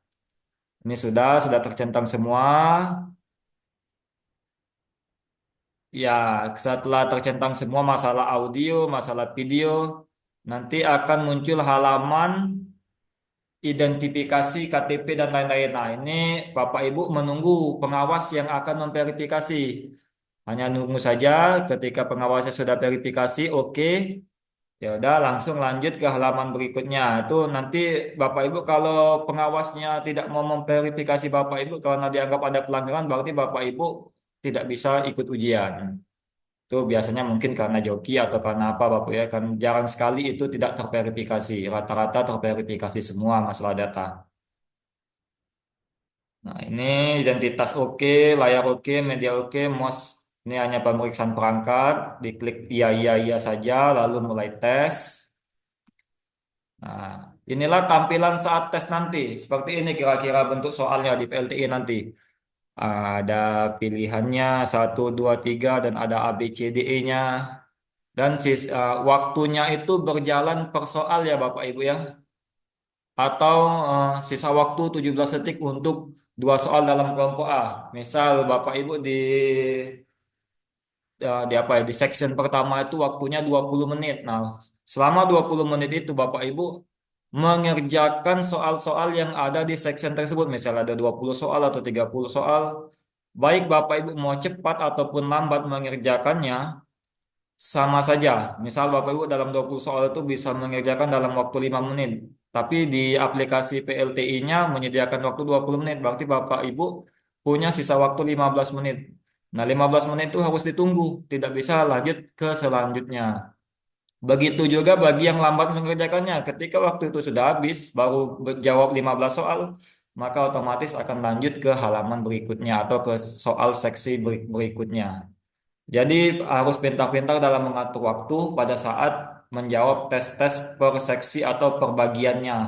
Ini sudah tercentang semua. Ya, setelah tercentang semua masalah audio, masalah video, nanti akan muncul halaman identifikasi KTP dan lain-lain. Nah, ini Bapak Ibu menunggu pengawas yang akan memverifikasi. Hanya nunggu saja ketika pengawasnya sudah verifikasi, oke. Ya udah langsung lanjut ke halaman berikutnya. Itu nanti Bapak Ibu kalau pengawasnya tidak mau memverifikasi Bapak Ibu karena dianggap ada pelanggaran, berarti Bapak Ibu tidak bisa ikut ujian. Itu biasanya mungkin karena joki atau karena apa Bapak ya. Kan jarang sekali itu tidak terverifikasi. Rata-rata terverifikasi semua masalah data. Nah, ini identitas oke, layar oke, media oke, mouse ini hanya pemeriksaan perangkat, diklik iya iya iya saja lalu mulai tes. Nah, inilah tampilan saat tes nanti. Seperti ini kira-kira bentuk soalnya di PLTI nanti. Ada pilihannya satu 2 3 dan ada A B C D E-nya. Dan waktunya itu berjalan per soal ya Bapak Ibu ya. atau sisa waktu 17 detik untuk dua soal dalam kelompok A. Misal Bapak Ibu di apa ya, di section pertama itu waktunya 20 menit. Nah, selama 20 menit itu Bapak Ibu mengerjakan soal-soal yang ada di section tersebut. Misalnya ada 20 soal atau 30 soal. Baik Bapak Ibu mau cepat ataupun lambat mengerjakannya, sama saja. Misal Bapak Ibu dalam 20 soal itu bisa mengerjakan dalam waktu 5 menit. Tapi di aplikasi PLTI-nya menyediakan waktu 20 menit. Berarti Bapak Ibu punya sisa waktu 15 menit. Nah, 15 menit itu harus ditunggu. Tidak bisa lanjut ke selanjutnya. Begitu juga bagi yang lambat mengerjakannya. Ketika waktu itu sudah habis, baru jawab 15 soal, maka otomatis akan lanjut ke halaman berikutnya atau ke soal seksi berikutnya. Jadi harus pintar-pintar dalam mengatur waktu pada saat menjawab tes-tes per seksi atau per bagiannya.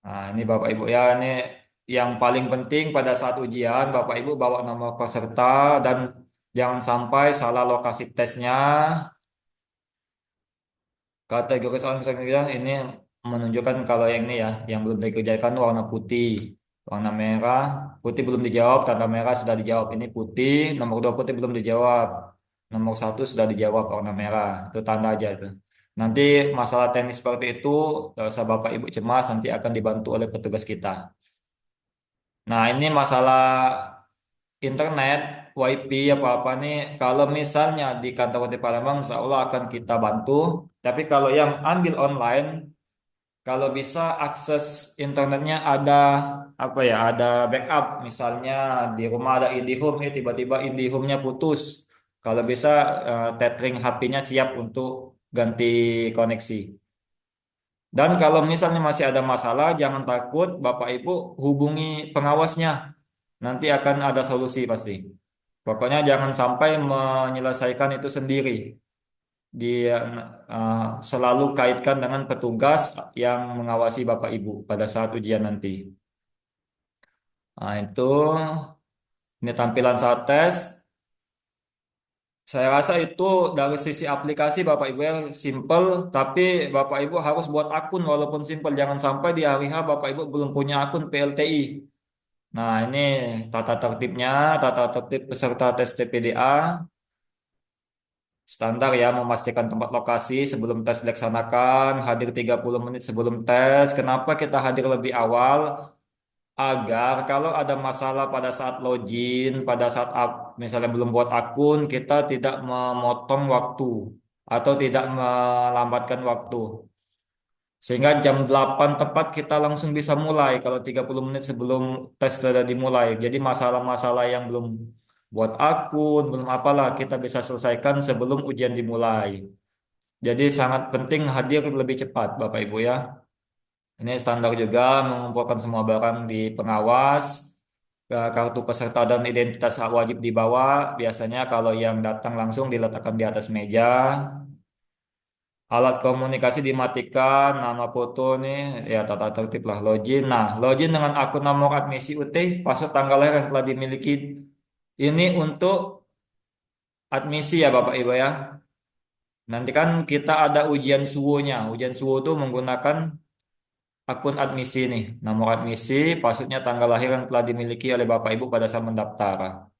Nah, ini Bapak Ibu ya, ini yang paling penting pada saat ujian, Bapak Ibu bawa nomor peserta dan jangan sampai salah lokasi tesnya. Kategori soal misalnya ini menunjukkan kalau yang ini ya, yang belum dikerjakan warna putih, warna merah, putih belum dijawab, tanda merah sudah dijawab. Ini putih, nomor 2 putih belum dijawab, nomor 1 sudah dijawab warna merah. Itu tanda aja itu. Nanti masalah teknis seperti itu, gak usah Bapak Ibu cemas, nanti akan dibantu oleh petugas kita. Nah, ini masalah internet, WiFi apa-apa nih, kalau misalnya di kantor di Palembang, insya Allah akan kita bantu. Tapi kalau yang ambil online, kalau bisa akses internetnya ada apa ya, ada backup. Misalnya di rumah ada IndiHome, tiba-tiba IndiHome-nya putus. Kalau bisa tethering HP-nya siap untuk ganti koneksi. Dan kalau misalnya masih ada masalah, jangan takut, Bapak Ibu hubungi pengawasnya. Nanti akan ada solusi pasti. Pokoknya jangan sampai menyelesaikan itu sendiri. Dia selalu kaitkan dengan petugas yang mengawasi Bapak Ibu pada saat ujian nanti. Nah, itu ini tampilan saat tes. Saya rasa itu dari sisi aplikasi Bapak Ibu ya simple, tapi Bapak Ibu harus buat akun walaupun simple. Jangan sampai di hari H Bapak Ibu belum punya akun PLTI. Nah, ini tata tertibnya, tata tertib peserta tes TPDA. Standar ya, memastikan tempat lokasi sebelum tes dilaksanakan, hadir 30 menit sebelum tes. Kenapa kita hadir lebih awal? Agar kalau ada masalah pada saat login, pada saat misalnya belum buat akun, kita tidak memotong waktu atau tidak melambatkan waktu. Sehingga jam 8 tepat kita langsung bisa mulai kalau 30 menit sebelum tes sudah dimulai. Jadi masalah-masalah yang belum buat akun, belum apalah kita bisa selesaikan sebelum ujian dimulai. Jadi sangat penting hadir lebih cepat Bapak Ibu ya. Ini standar juga mengumpulkan semua barang di pengawas, kartu peserta dan identitas wajib dibawa. Biasanya kalau yang datang langsung diletakkan di atas meja. Alat komunikasi dimatikan, nama foto nih, ya tata tertib lah login. Nah, login dengan akun nomor admisi UT, password tanggal lahir yang telah dimiliki. Ini untuk admisi ya Bapak Ibu ya. Nanti kan kita ada ujian suwonya. Ujian suwo itu menggunakan akun admisi nih. Nomor admisi, passwordnya tanggal lahir yang telah dimiliki oleh Bapak Ibu pada saat mendaftar.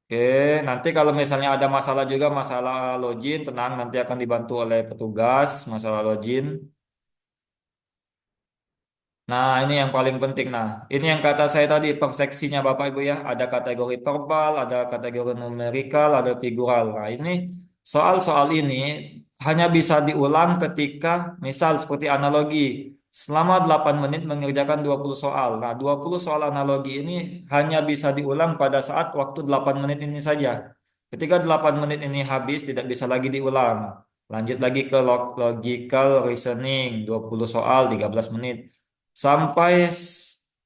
Oke, nanti kalau misalnya ada masalah juga, masalah login, tenang, nanti akan dibantu oleh petugas, masalah login. Nah, ini yang paling penting. Nah, ini yang kata saya tadi, per seksinya Bapak Ibu ya. Ada kategori verbal, ada kategori numerikal, ada figural. Nah, ini soal-soal ini hanya bisa diulang ketika, misal seperti analogi. Selama 8 menit mengerjakan 20 soal. Nah, 20 soal analogi ini hanya bisa diulang pada saat waktu 8 menit ini saja. Ketika 8 menit ini habis, tidak bisa lagi diulang. Lanjut lagi ke logical reasoning, 20 soal, 13 menit sampai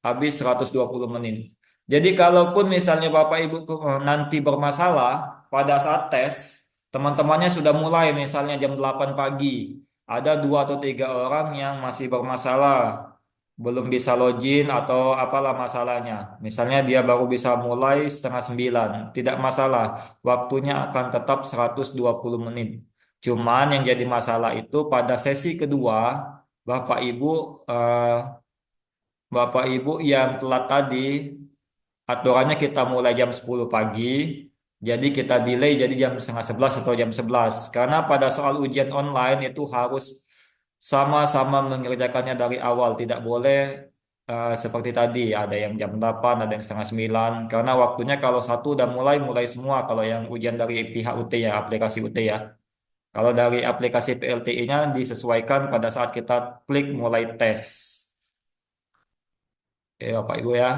habis 120 menit. Jadi kalaupun misalnya Bapak Ibu nanti bermasalah pada saat tes, teman-temannya sudah mulai misalnya jam 8 pagi, ada 2 atau 3 orang yang masih bermasalah, belum bisa login atau apalah masalahnya. Misalnya dia baru bisa mulai setengah 9, tidak masalah, waktunya akan tetap 120 menit. Cuman yang jadi masalah itu pada sesi kedua, Bapak Ibu eh, Bapak Ibu yang telat tadi, aturannya kita mulai jam 10 pagi, jadi kita delay jadi jam setengah 11 atau jam 11. Karena pada soal ujian online itu harus sama-sama mengerjakannya dari awal, tidak boleh seperti tadi, ada yang jam 8, ada yang setengah 9. Karena waktunya kalau satu udah mulai semua, kalau yang ujian dari pihak UT ya, aplikasi UT ya. Kalau dari aplikasi PLTI-nya disesuaikan pada saat kita klik mulai tes. Oke, Bapak Ibu ya.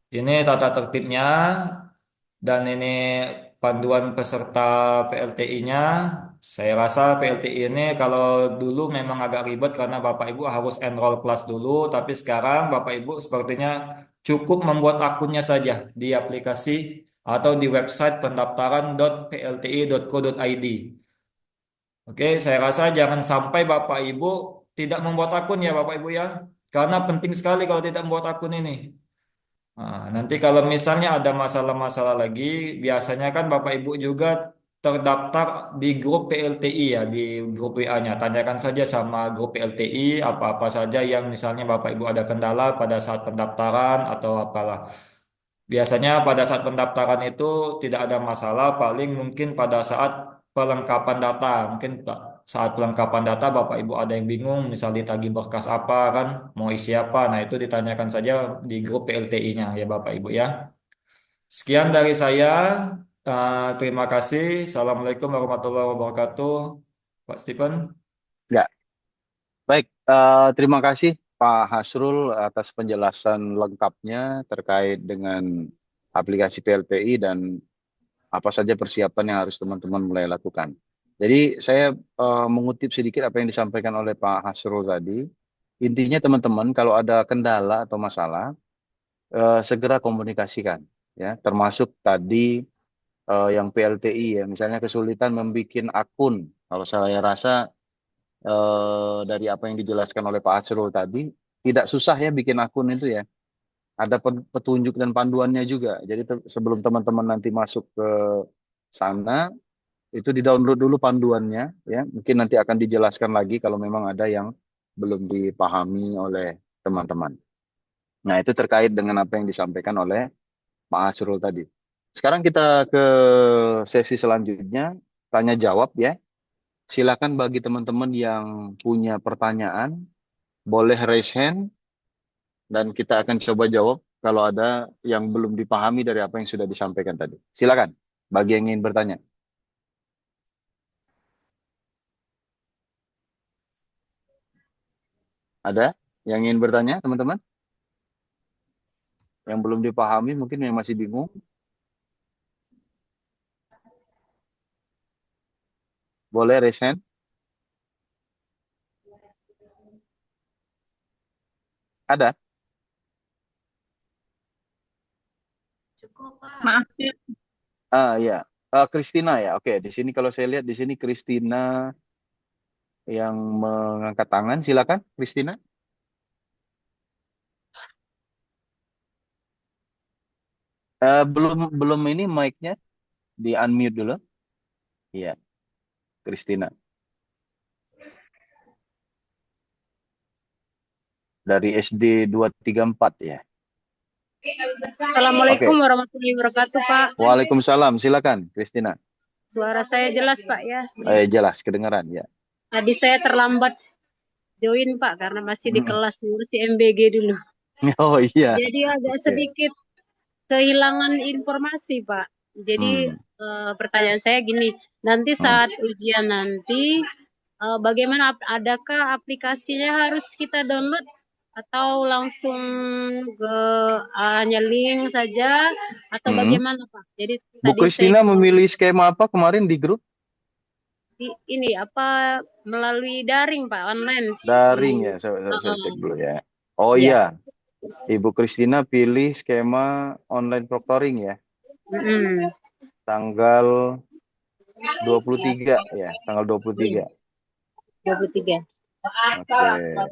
Ini tata tertibnya dan ini panduan peserta PLTI-nya. Saya rasa PLTI ini kalau dulu memang agak ribet karena Bapak Ibu harus enroll kelas dulu, tapi sekarang Bapak Ibu sepertinya cukup membuat akunnya saja di aplikasi atau di website pendaftaran.plti.co.id. Oke, saya rasa jangan sampai Bapak Ibu tidak membuat akun ya Bapak Ibu ya. Karena penting sekali kalau tidak membuat akun ini. Nah, nanti kalau misalnya ada masalah-masalah lagi, biasanya kan Bapak Ibu juga terdaftar di grup PLTI ya, di grup WA-nya. Tanyakan saja sama grup PLTI apa-apa saja yang misalnya Bapak Ibu ada kendala pada saat pendaftaran atau apalah. Biasanya pada saat pendaftaran itu tidak ada masalah, paling mungkin pada saat pelengkapan data. Mungkin saat pelengkapan data Bapak Ibu ada yang bingung, misal ditagih berkas apa kan, mau isi apa. Nah, itu ditanyakan saja di grup PLTI-nya ya Bapak Ibu ya. Sekian dari saya. Terima kasih. Assalamualaikum warahmatullahi wabarakatuh. Pak Stephen.
Ya, baik. Terima kasih Pak Hasrul atas penjelasan lengkapnya terkait dengan aplikasi PLTI dan apa saja persiapan yang harus teman-teman mulai lakukan. Jadi saya mengutip sedikit apa yang disampaikan oleh Pak Hasrul tadi. Intinya teman-teman kalau ada kendala atau masalah, segera komunikasikan. Ya, termasuk tadi yang PLTI ya, misalnya kesulitan membuat akun. Kalau saya rasa dari apa yang dijelaskan oleh Pak Hasrul tadi, tidak susah ya bikin akun itu ya. Ada petunjuk dan panduannya juga. Jadi sebelum teman-teman nanti masuk ke sana, itu di-download dulu panduannya ya. Mungkin nanti akan dijelaskan lagi kalau memang ada yang belum dipahami oleh teman-teman. Nah, itu terkait dengan apa yang disampaikan oleh Pak Hasrul tadi. Sekarang kita ke sesi selanjutnya, tanya jawab ya. Silakan bagi teman-teman yang punya pertanyaan, boleh raise hand dan kita akan coba jawab kalau ada yang belum dipahami dari apa yang sudah disampaikan tadi. Silakan bagi yang ingin bertanya. Ada yang ingin bertanya, teman-teman? Yang belum dipahami, mungkin yang masih bingung. Boleh raise hand. Ada?
Cukup, Pak.
Maaf ya,
Ya. Christina ya. Oke, di sini kalau saya lihat di sini Christina yang mengangkat tangan. Silakan, Christina. Belum belum ini mic-nya di unmute dulu. Iya, Christina. Dari SD 234 ya.
Assalamualaikum
Oke.
warahmatullahi wabarakatuh, Pak.
Waalaikumsalam. Silakan, Christina.
Suara saya jelas, Pak ya.
Jelas kedengaran ya.
Tadi saya terlambat join, Pak, karena masih di kelas ngurus MBG dulu.
Oh iya.
Jadi agak
Oke.
sedikit kehilangan informasi, Pak. Jadi pertanyaan saya gini, nanti saat ujian nanti bagaimana, adakah aplikasinya harus kita download atau langsung ke hanya link saja atau bagaimana, Pak? Jadi
Bu
tadi
Christina
saya
memilih skema apa kemarin di grup?
ini apa melalui daring, Pak, online.
Daring ya, saya cek dulu ya. Oh
Iya.
iya, Ibu Christina pilih skema online proctoring ya, tanggal 23 ya, tanggal 23.
23.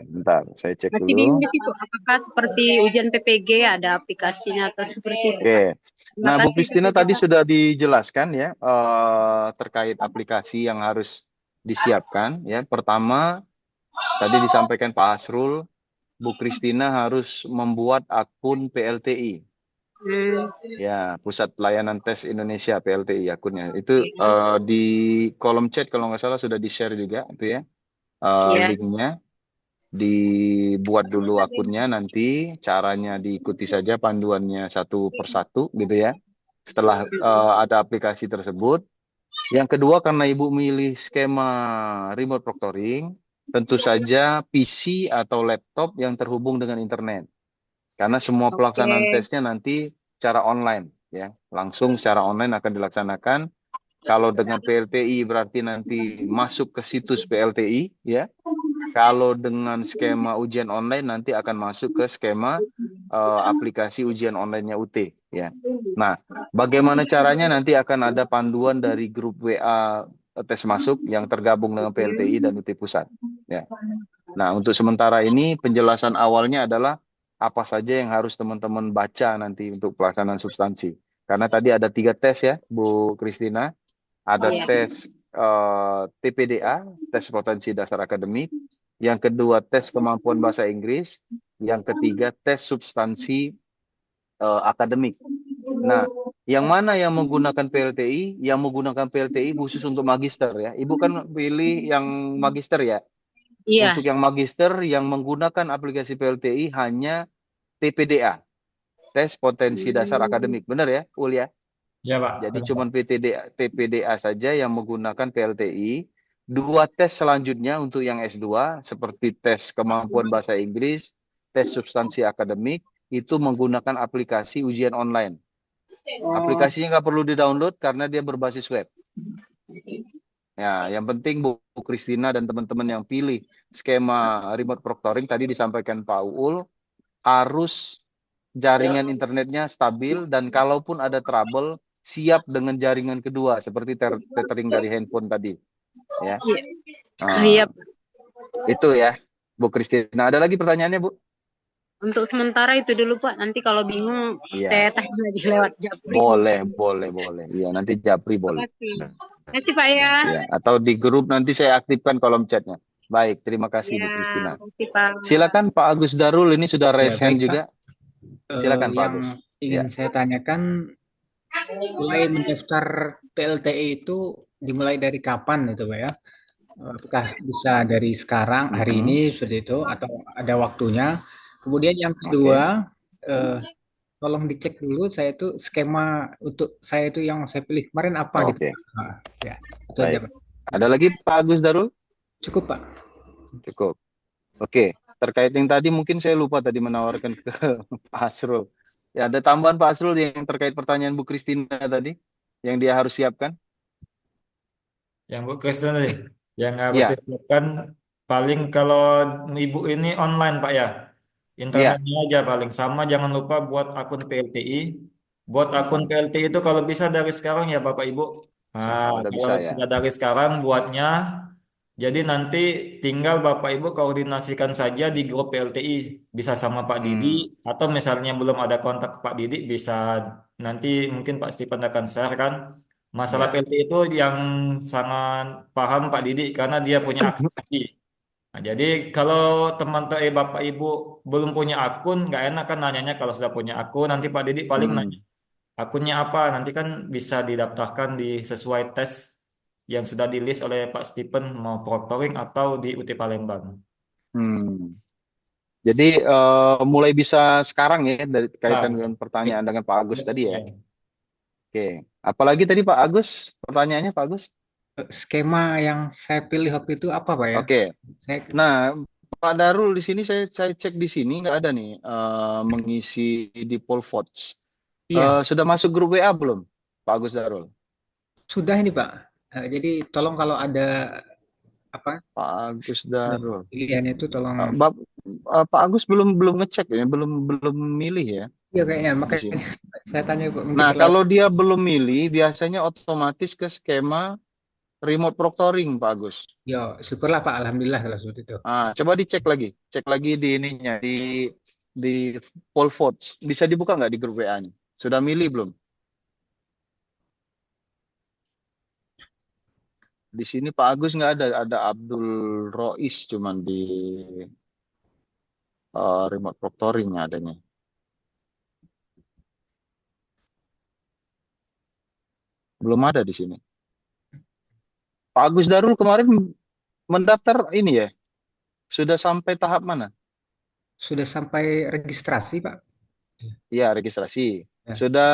bentar, saya cek
Masih
dulu.
bingung di situ, apakah seperti ujian PPG ada aplikasinya atau seperti itu,
Oke.
Pak? Terima
Nah, Bu
kasih,
Kristina
Kak.
tadi sudah dijelaskan ya terkait aplikasi yang harus disiapkan ya. Pertama, tadi disampaikan Pak Asrul, Bu Kristina harus membuat akun PLTI.
Hmm,
Ya, Pusat Pelayanan Tes Indonesia PLTI akunnya. Itu di kolom chat kalau nggak salah sudah di-share juga itu ya.
ya.
Linknya dibuat dulu akunnya, nanti caranya diikuti saja panduannya satu persatu gitu ya. Setelah ada aplikasi tersebut. Yang kedua, karena Ibu milih skema remote proctoring, tentu saja PC atau laptop yang terhubung dengan internet. Karena semua pelaksanaan
Oke.
tesnya nanti secara online ya. Langsung secara online akan dilaksanakan. Kalau dengan PLTI berarti nanti masuk ke situs PLTI ya. Kalau dengan skema ujian online nanti akan masuk ke skema aplikasi ujian online-nya UT ya. Nah, bagaimana caranya nanti akan ada panduan dari grup WA tes masuk yang tergabung dengan PLTI dan UT Pusat ya. Nah, untuk sementara ini penjelasan awalnya adalah apa saja yang harus teman-teman baca nanti untuk pelaksanaan substansi. Karena tadi ada 3 tes ya, Bu Kristina. Ada
Iya.
tes TPDA, tes potensi dasar akademik. Yang kedua, tes kemampuan bahasa Inggris. Yang ketiga, tes substansi akademik. Nah, yang mana yang menggunakan PLTI? Yang menggunakan PLTI khusus untuk magister ya. Ibu kan pilih yang magister ya.
Iya.
Untuk yang magister yang menggunakan aplikasi PLTI hanya TPDA, tes potensi dasar akademik. Benar ya, Ul ya?
Ya, Pak.
Jadi cuma TPDA saja yang menggunakan PLTI. 2 tes selanjutnya untuk yang S2 seperti tes kemampuan bahasa Inggris, tes substansi akademik itu menggunakan aplikasi ujian online. Aplikasinya nggak perlu di-download karena dia berbasis web. Ya, yang penting Bu Kristina dan teman-teman yang pilih skema remote proctoring tadi disampaikan Pak Uul, harus jaringan internetnya stabil dan kalaupun ada trouble siap dengan jaringan kedua seperti tethering dari handphone tadi ya.
Iya.
Itu ya Bu Kristina. Ada lagi pertanyaannya Bu?
Untuk sementara itu dulu, Pak. Nanti kalau bingung
Iya.
saya tanya lagi lewat Japri.
Boleh. Iya, nanti Japri boleh.
Terima kasih, Pak ya.
Ya, atau di grup nanti saya aktifkan kolom chatnya. Baik, terima kasih Bu
Ya,
Kristina.
terima kasih, Pak.
Silakan Pak Agus Darul, ini sudah raise hand
baik,
juga. Silakan Pak
yang
Agus.
ingin saya tanyakan, mulai mendaftar PLTI itu dimulai dari kapan itu Pak ya? Apakah bisa dari sekarang, hari ini seperti itu, atau ada waktunya? Kemudian yang kedua, tolong dicek dulu saya itu skema untuk saya itu yang saya pilih kemarin apa gitu.
Oke.
Ya, itu aja
Baik.
Pak.
Ada lagi Pak Agus Darul?
Cukup Pak.
Cukup. Oke, terkait yang tadi mungkin saya lupa tadi menawarkan ke Pak Asrul. Ya, ada tambahan Pak Asrul yang terkait pertanyaan Bu Kristina tadi yang dia harus siapkan?
Yang Bu Kristina tadi, yang harus
Iya.
disiapkan paling kalau Ibu ini online Pak ya. Internetnya aja paling sama, jangan lupa buat akun PLTI. Buat akun PLTI itu kalau bisa dari sekarang ya Bapak Ibu. Nah,
Udah
kalau
bisa ya.
sudah dari sekarang buatnya, jadi nanti tinggal Bapak Ibu koordinasikan saja di grup PLTI. Bisa sama Pak Didi, atau misalnya belum ada kontak Pak Didi, bisa nanti mungkin Pak Stephen akan share kan. Masalah
Ya.
PLTI itu yang sangat paham Pak Didi karena dia punya akses. Nah, jadi kalau teman-teman Bapak Ibu belum punya akun, nggak enak kan nanyanya kalau sudah punya akun, nanti Pak Didi paling nanya akunnya apa, nanti kan bisa didaftarkan di sesuai tes yang sudah di list oleh Pak Stephen mau proctoring atau di UT Palembang.
Jadi mulai bisa sekarang ya dari kaitan
Bisa.
dengan pertanyaan dengan Pak Agus tadi ya.
Ya.
Oke. Apalagi tadi Pak Agus? Pertanyaannya Pak Agus?
Skema yang saya pilih waktu itu apa Pak ya?
Oke.
Saya
Nah, Pak Darul di sini saya cek di sini nggak ada nih mengisi di poll votes.
iya,
Sudah masuk grup WA belum, Pak Agus Darul?
sudah ini Pak. Jadi tolong kalau ada apa
Pak Agus Darul.
pilihannya itu tolong.
Pak Agus belum ngecek ya, belum milih ya.
Iya kayaknya,
Di
makanya
sini.
saya tanya Pak.
Nah, kalau dia belum milih, biasanya otomatis ke skema remote proctoring Pak Agus.
Yo, syukurlah Pak, alhamdulillah kalau seperti itu.
Coba dicek lagi, cek lagi di ininya di poll votes. Bisa dibuka nggak di grup WA-nya? Sudah milih belum? Di sini Pak Agus nggak ada Abdul Rois cuman di remote proctoring adanya. Belum ada di sini. Pak Agus Darul kemarin mendaftar ini ya, sudah sampai tahap mana?
Sudah sampai registrasi Pak?
Iya, registrasi.
Ya.
Sudah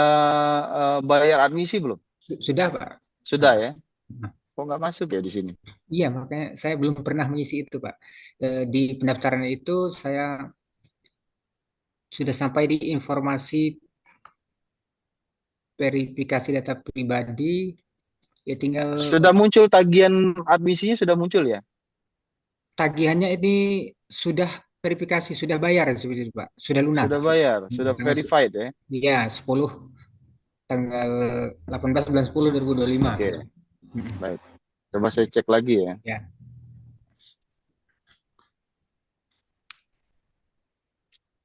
bayar admisi belum?
Sudah Pak.
Sudah ya?
Nah.
Kok nggak masuk ya di sini?
Iya, makanya saya belum pernah mengisi itu Pak. Di pendaftaran itu saya sudah sampai di informasi verifikasi data pribadi, ya tinggal
Sudah muncul tagihan admisinya sudah muncul ya?
tagihannya ini sudah verifikasi, sudah bayar seperti itu Pak. Sudah lunas.
Sudah bayar, sudah
Tanggal
verified ya?
Iya, 10 tanggal 18 bulan 10 2025.
Oke. Baik. Coba saya cek lagi ya.
Ya.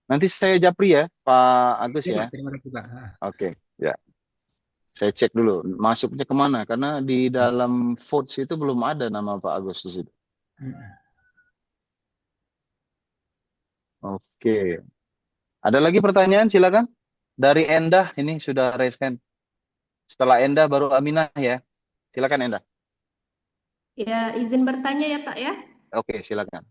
Nanti saya japri ya, Pak Agus
Iya,
ya.
Pak, terima kasih Pak.
Oke, ya. Saya cek dulu masuknya kemana, karena di dalam votes itu belum ada nama Pak Agus di situ. Oke. Ada lagi pertanyaan? Silakan. Dari Endah ini sudah raise hand. Setelah Endah baru Aminah ya. Silakan Endah.
Ya, izin bertanya ya Pak ya.
Oke, silakan.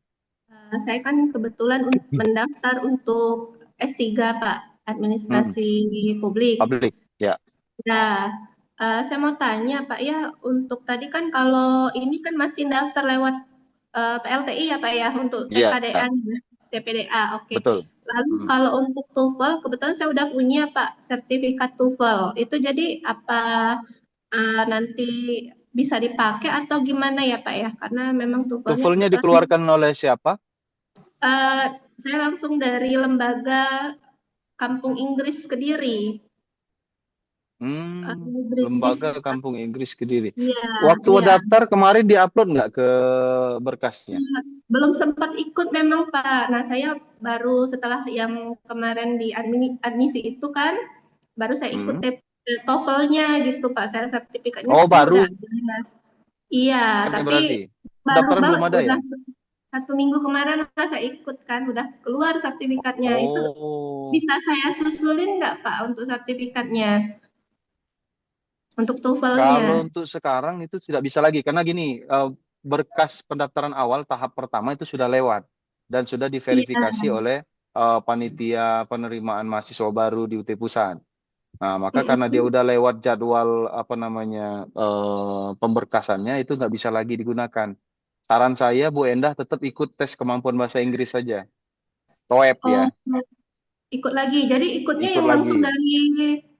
Saya kan kebetulan mendaftar untuk S3 Pak, Administrasi Publik.
Publik, ya.
Nah, saya mau tanya Pak ya, untuk tadi kan kalau ini kan masih daftar lewat PLTI ya Pak ya, untuk
Iya.
TKDA, TPDA, oke.
Betul.
Lalu kalau untuk TOEFL, kebetulan saya udah punya Pak sertifikat TOEFL. Itu jadi apa nanti bisa dipakai atau gimana ya Pak ya? Karena memang
TOEFL-nya dikeluarkan oleh siapa?
Saya langsung dari lembaga Kampung Inggris Kediri.
Lembaga Kampung Inggris Kediri.
Iya,
Waktu daftar kemarin diupload nggak ke berkasnya?
belum sempat ikut memang Pak. Nah, saya baru setelah yang kemarin di admisi itu kan, baru saya ikut TOEFL-nya gitu Pak. Saya sertifikatnya
Oh, baru?
udah ada. Iya, tapi
berarti
baru
pendaftaran belum ada ya?
1 minggu kemarin lah saya ikut kan, udah keluar sertifikatnya. Itu bisa saya susulin nggak Pak untuk sertifikatnya? Untuk TOEFL-nya.
Kalau untuk sekarang itu tidak bisa lagi, karena gini, berkas pendaftaran awal tahap pertama itu sudah lewat dan sudah diverifikasi oleh panitia penerimaan mahasiswa baru di UT Pusat. Nah, maka karena dia udah lewat jadwal pemberkasannya, itu nggak bisa lagi digunakan. Saran saya Bu Endah tetap ikut tes kemampuan bahasa Inggris saja, TOEP ya.
Ikut lagi, jadi ikutnya
Ikut
yang
lagi.
langsung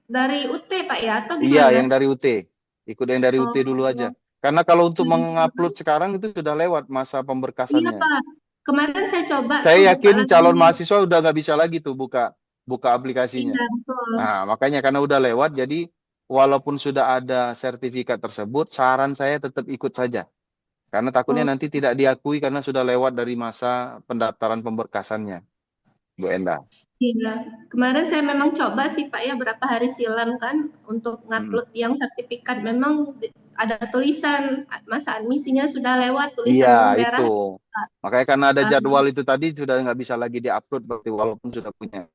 dari UT Pak ya, atau gimana?
Iya, yang dari UT. Ikut yang dari UT dulu aja. Karena kalau untuk mengupload sekarang itu sudah lewat masa
Iya
pemberkasannya.
Pak, kemarin saya coba.
Saya
tuh
yakin
buka
calon
lagi.
mahasiswa udah nggak bisa lagi tuh buka aplikasinya.
Iya, betul.
Nah, makanya karena udah lewat, jadi walaupun sudah ada sertifikat tersebut, saran saya tetap ikut saja. Karena takutnya nanti tidak diakui karena sudah lewat dari masa pendaftaran pemberkasannya, Bu Endah.
Iya, kemarin saya memang coba sih Pak ya, berapa hari silam kan untuk ngupload yang sertifikat. Memang ada tulisan masa admisinya sudah lewat, tulisan
Iya,
merah.
itu. Makanya karena ada jadwal itu tadi sudah nggak bisa lagi diupload berarti walaupun sudah punya.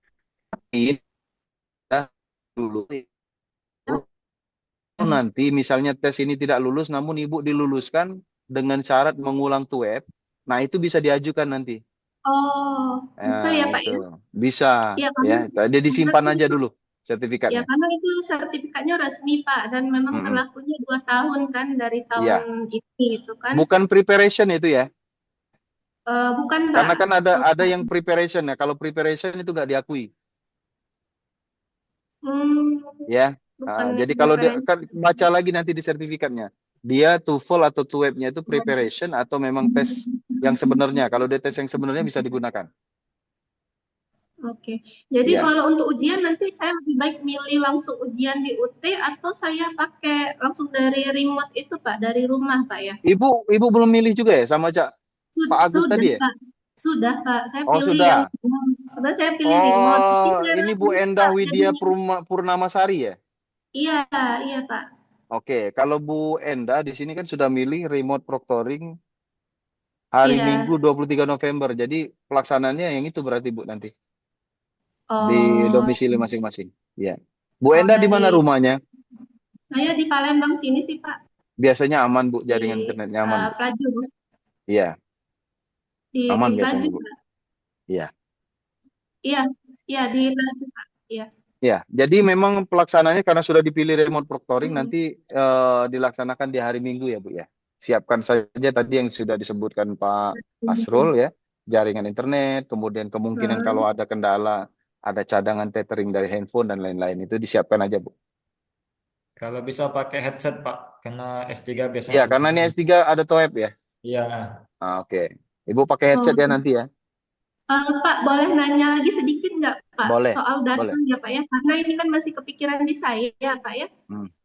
Tapi dulu nanti misalnya tes ini tidak lulus, namun Ibu diluluskan dengan syarat mengulang TOEP, nah itu bisa diajukan nanti.
Oh, bisa ya Pak ya?
Bisa,
ya.
Dia disimpan aja dulu sertifikatnya.
Ya, karena itu sertifikatnya resmi Pak, dan memang berlakunya 2 tahun kan dari tahun ini itu kan.
Bukan preparation itu ya?
Bukan Pak.
Karena kan ada yang preparation ya. Kalau preparation itu nggak diakui. Ya. Jadi kalau dia kan baca lagi nanti di sertifikatnya, dia TOEFL atau TOEIC-nya itu preparation atau memang tes yang sebenarnya. Kalau dia tes yang sebenarnya bisa digunakan.
Oke. Jadi
Ya.
kalau untuk ujian nanti saya lebih baik milih langsung ujian di UT atau saya pakai langsung dari remote itu Pak, dari rumah Pak ya?
Ibu belum milih juga ya sama Pak Agus
Sudah
tadi ya?
Pak. Sudah Pak. Saya
Oh,
pilih yang
sudah.
remote. Sebenarnya saya pilih remote. Tapi
Oh,
saya
ini Bu
ragu
Endah
Pak
Widya
jadinya.
Purnamasari ya?
Iya, iya Pak.
Oke, kalau Bu Endah di sini kan sudah milih remote proctoring hari
Iya.
Minggu 23 November. Jadi pelaksananya yang itu berarti Bu nanti di
Oh,
domisili masing-masing. Ya. Bu
oh
Endah di mana
dari
rumahnya?
saya di Palembang sini sih Pak,
Biasanya aman Bu,
di
jaringan internetnya aman Bu.
Pelaju,
Iya, aman
di
biasanya
Pelaju
Bu.
Pak.
Iya.
Iya, iya di Pelaju Pak. Iya.
Ya, jadi memang pelaksananya karena sudah dipilih remote proctoring
Hmm.
nanti dilaksanakan di hari Minggu ya Bu ya. Siapkan saja tadi yang sudah disebutkan Pak Asrul ya, jaringan internet, kemudian kemungkinan kalau ada kendala, ada cadangan tethering dari handphone dan lain-lain itu disiapkan aja Bu.
Kalau bisa pakai headset Pak, karena S3 biasanya
Ya,
ada.
karena ini S3 ada TOEP ya.
Iya.
Oke. Ibu pakai headset ya
Oh.
nanti ya.
Pak, boleh nanya lagi sedikit nggak, Pak,
Boleh,
soal data
boleh.
ya, Pak ya? Karena ini kan masih kepikiran di saya, Pak ya.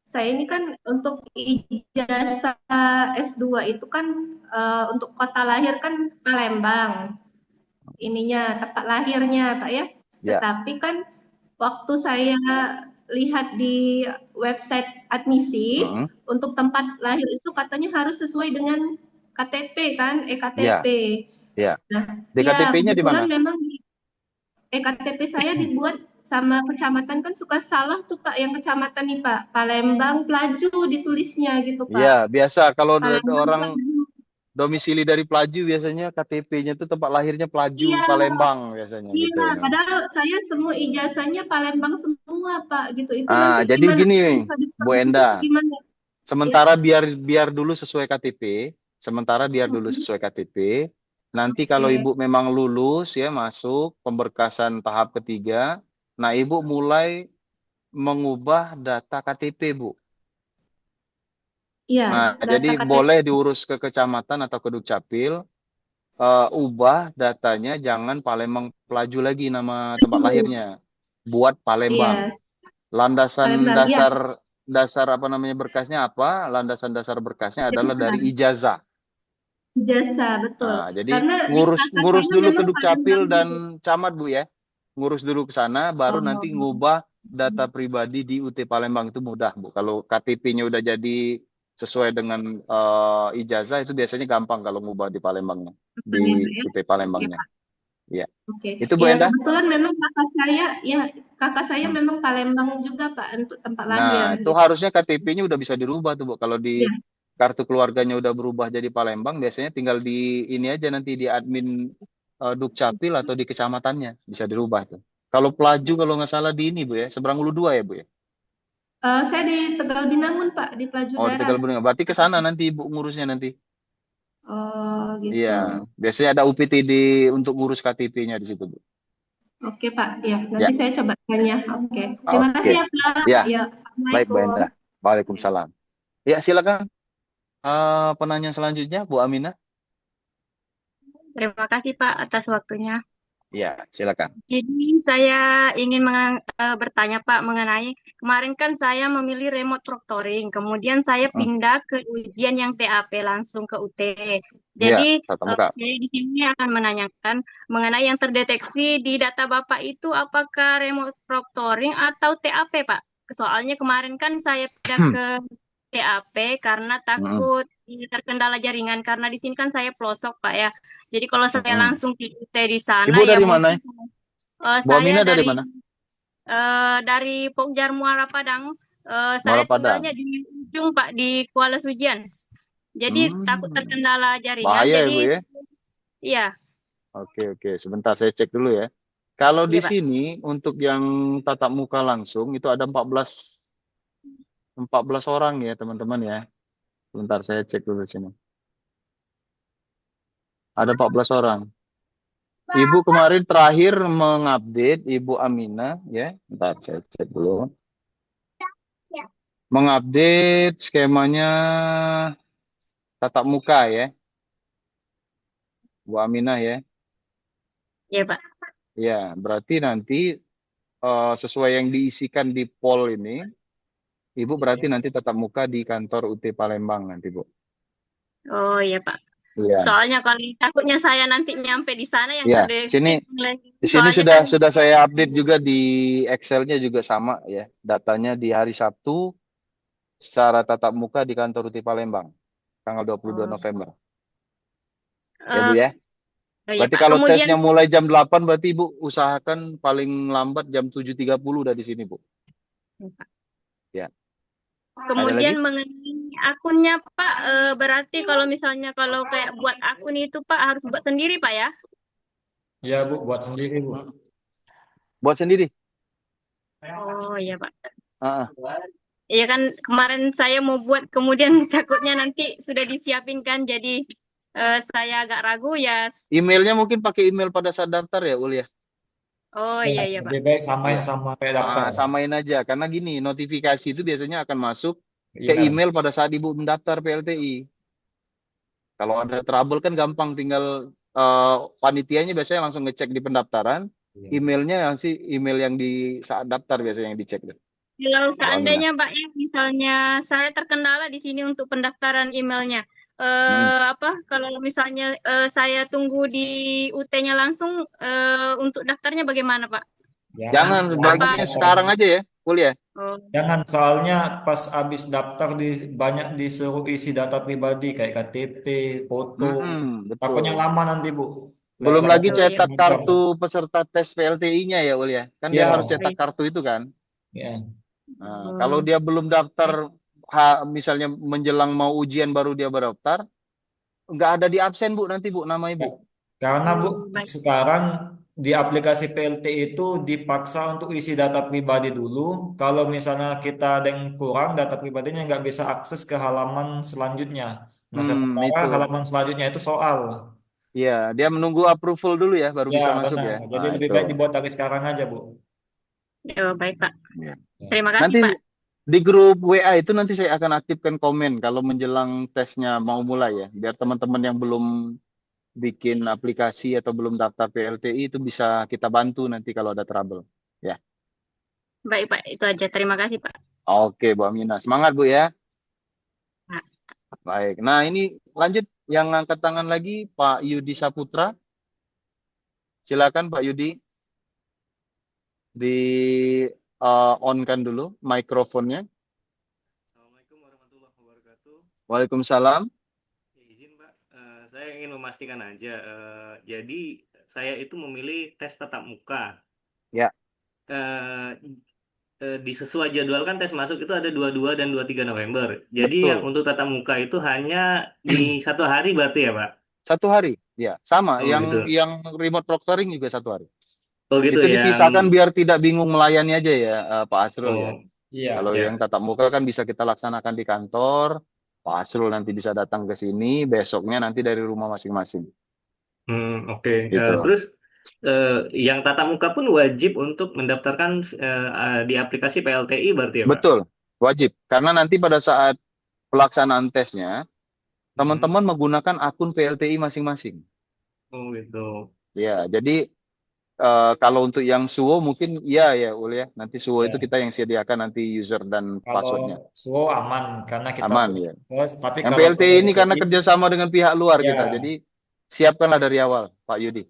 Saya ini kan untuk ijazah S2 itu kan untuk kota lahir kan Palembang. Ininya tempat lahirnya, Pak ya.
Ya.
Tetapi kan waktu saya lihat di website admisi untuk tempat lahir itu katanya harus sesuai dengan KTP kan, EKTP.
Ya.
Nah,
DKTP-nya di
kebetulan
mana?
memang EKTP saya dibuat sama kecamatan kan suka salah tuh Pak, yang kecamatan nih Pak, Palembang Pelaju ditulisnya gitu Pak.
Iya, biasa kalau
Palembang
orang
Pelaju.
domisili dari Pelaju biasanya KTP-nya itu tempat lahirnya Pelaju,
Iya,
Palembang biasanya
iya,
gitu.
padahal saya semua ijazahnya Palembang semua Pak, gitu. Itu nanti
Jadi
gimana?
gini,
Bisa
Bu
diperbaiki
Endah.
gimana?
Sementara biar dulu sesuai KTP, Nanti kalau
Oke.
Ibu memang lulus ya masuk pemberkasan tahap ketiga, nah Ibu mulai mengubah data KTP, Bu.
Iya,
Nah,
data
jadi
KTP.
boleh diurus ke kecamatan atau ke Dukcapil, ubah datanya jangan Palembang Pelaju lagi nama tempat lahirnya. Buat Palembang.
Iya,
Landasan
Palembang, iya.
dasar apa namanya berkasnya apa? Landasan dasar berkasnya adalah dari ijazah.
Ijazah, betul.
Nah, jadi
Karena di
ngurus
kakak saya
dulu ke
memang
Dukcapil
Palembang
dan
gitu.
camat Bu ya. Ngurus dulu ke sana baru nanti
Oh.
ngubah data pribadi di UT Palembang itu mudah Bu. Kalau KTP-nya udah jadi sesuai dengan ijazah itu biasanya gampang kalau ngubah di Palembangnya, di UT Palembangnya. Ya.
Oke.
Itu Bu
Ya,
Endah.
kebetulan memang kakak saya memang Palembang juga Pak untuk tempat
Nah,
lahir
itu
gitu.
harusnya KTP-nya udah bisa dirubah tuh Bu. Kalau di
Iya.
kartu keluarganya udah berubah jadi Palembang, biasanya tinggal di ini aja nanti di admin Dukcapil atau di kecamatannya bisa dirubah tuh. Kalau Pelaju kalau nggak salah di ini Bu ya, seberang Ulu 2 ya Bu ya.
Saya di Tegal Binangun Pak, di Pelaju
Oh, di
daerah.
Tegal Bendungan. Berarti ke sana nanti Ibu ngurusnya nanti.
Oh, gitu.
Iya, biasanya ada UPT untuk ngurus KTP-nya di situ Bu.
Oke Pak, ya nanti saya coba tanya. Oke. Terima
Oke.
kasih ya Pak.
Ya.
Ya,
Baik Bu
Assalamualaikum.
Endah. Waalaikumsalam. Ya, silakan. Penanya selanjutnya Bu Aminah.
Terima kasih Pak atas waktunya.
Ya, silakan.
Jadi saya ingin bertanya Pak mengenai kemarin kan saya memilih remote proctoring, kemudian saya pindah ke ujian yang TAP langsung ke UT. Jadi saya di sini akan menanyakan mengenai yang terdeteksi di data Bapak itu apakah remote proctoring atau TAP Pak? Soalnya kemarin kan saya pindah ke TAP karena takut terkendala jaringan karena di sini kan saya pelosok Pak ya. Jadi kalau saya langsung di UT di sana
Ibu
ya
dari
mungkin
mana? Bu
saya
Aminah dari mana?
Dari Pokjar Muara Padang. Saya
Muara Padang.
tinggalnya di ujung Pak di Kuala Sujian. Jadi takut terkendala jaringan.
Bahaya
jadi
ya Bu ya?
Iya.
Oke. Sebentar saya cek dulu ya. Kalau di
Pak.
sini untuk yang tatap muka langsung itu ada 14 orang ya teman-teman ya. Sebentar saya cek dulu di sini. Ada 14 orang. Ibu kemarin terakhir mengupdate Ibu Aminah ya. Bentar saya cek dulu. Mengupdate skemanya tatap muka ya. Bu Aminah ya.
Iya Pak.
Ya, berarti nanti sesuai yang diisikan di poll ini, Ibu berarti nanti tatap muka di kantor UT Palembang nanti, Bu.
Oh iya Pak.
Iya.
Soalnya kalau takutnya saya nanti nyampe di sana yang
Ya,
terdesit lagi.
di sini
Soalnya kan
sudah saya update juga di Excel-nya juga sama ya. Datanya di hari Sabtu secara tatap muka di kantor UT Palembang tanggal 22 November. Ya, Bu
eh,
ya.
oh iya
Berarti
Pak.
kalau
Kemudian
tesnya mulai jam 8 berarti Ibu usahakan paling lambat jam 7.30 udah di sini, Bu. Ya. Ada lagi?
kemudian mengenai akunnya Pak, berarti kalau misalnya kalau kayak buat akun itu Pak harus buat sendiri Pak ya?
Ya Bu, buat sendiri Bu.
Buat sendiri.
Oh iya Pak.
Ah,
Iya kan kemarin saya mau buat kemudian takutnya nanti sudah disiapin kan jadi saya agak ragu ya.
emailnya mungkin pakai email pada saat daftar ya, Ul ya.
Oh
Ya,
iya iya Pak.
lebih baik samain
Iya.
sama kayak daftar.
Samain aja karena gini, notifikasi itu biasanya akan masuk ke
Email.
email pada saat Ibu mendaftar PLTI. Kalau ada trouble kan gampang, tinggal panitianya biasanya langsung ngecek di pendaftaran, emailnya yang email yang di saat daftar biasanya yang dicek deh.
Kalau
Bu Aminah.
seandainya Pak ya misalnya saya terkendala di sini untuk pendaftaran emailnya, apa kalau misalnya saya tunggu di UT-nya langsung untuk daftarnya bagaimana Pak?
Jangan, sebaiknya sekarang aja ya, kuliah.
Oh,
Jangan, soalnya pas habis daftar banyak disuruh isi data pribadi kayak KTP, foto.
Betul.
Takutnya lama nanti Bu.
Belum
Lewat
lagi cetak
daftar.
kartu peserta tes PLTI-nya ya, Ul ya. Kan dia
Iya.
harus cetak kartu itu kan.
Ya.
Nah, kalau dia belum daftar, misalnya menjelang mau ujian baru dia berdaftar, nggak ada di absen Bu nanti Bu nama Ibu.
Karena Bu,
baik.
sekarang di aplikasi PLT itu dipaksa untuk isi data pribadi dulu. Kalau misalnya kita ada yang kurang data pribadinya nggak bisa akses ke halaman selanjutnya. Nah, sementara
Itu.
halaman selanjutnya itu soal.
Iya, dia menunggu approval dulu ya, baru
Ya,
bisa masuk
benar.
ya.
Jadi
Nah,
lebih
itu.
baik dibuat dari sekarang aja, Bu.
Oh, baik Pak.
Ya.
Terima kasih
Nanti
Pak.
di grup WA itu nanti saya akan aktifkan komen kalau menjelang tesnya mau mulai ya, biar teman-teman yang belum bikin aplikasi atau belum daftar PLTI itu bisa kita bantu nanti kalau ada trouble. Ya.
Baik Pak, itu aja. Terima kasih Pak.
Oke, Bu Aminah. Semangat Bu ya.
Nah.
Baik. Nah, ini lanjut yang angkat tangan lagi Pak Yudi Saputra. Silakan Pak Yudi. Di on kan dulu mikrofonnya.
Assalamualaikum warahmatullahi wabarakatuh.
Waalaikumsalam.
Izin Pak, saya ingin memastikan aja. Jadi saya itu memilih tes tatap muka.
Ya.
Di sesuai jadwal kan tes masuk itu ada 22 dan 23 November. Jadi
Betul.
yang untuk tatap muka itu hanya di 1 hari berarti ya Pak?
1 hari, ya sama.
Oh, gitu.
Yang remote proctoring juga 1 hari.
Oh gitu
Itu
ya.
dipisahkan biar tidak bingung melayani aja ya Pak Asrul ya.
Iya.
Kalau
Ya.
yang tatap muka kan bisa kita laksanakan di kantor. Pak Asrul nanti bisa datang ke sini, besoknya nanti dari rumah masing-masing.
Oke.
Gitu.
Terus yang tatap muka pun wajib untuk mendaftarkan di aplikasi PLTI berarti ya Pak?
Betul, wajib. Karena nanti pada saat pelaksanaan tesnya, teman-teman menggunakan akun PLTI masing-masing.
Oh gitu.
Ya, jadi kalau untuk yang Suwo mungkin ya Ul ya. Nanti Suwo itu kita yang sediakan nanti user dan passwordnya.
Kalau Suwo aman karena kita
Aman ya.
tapi
Yang
kalau
PLTI ini karena kerjasama dengan pihak luar
Ya.
kita. Jadi siapkanlah dari awal Pak Yudi.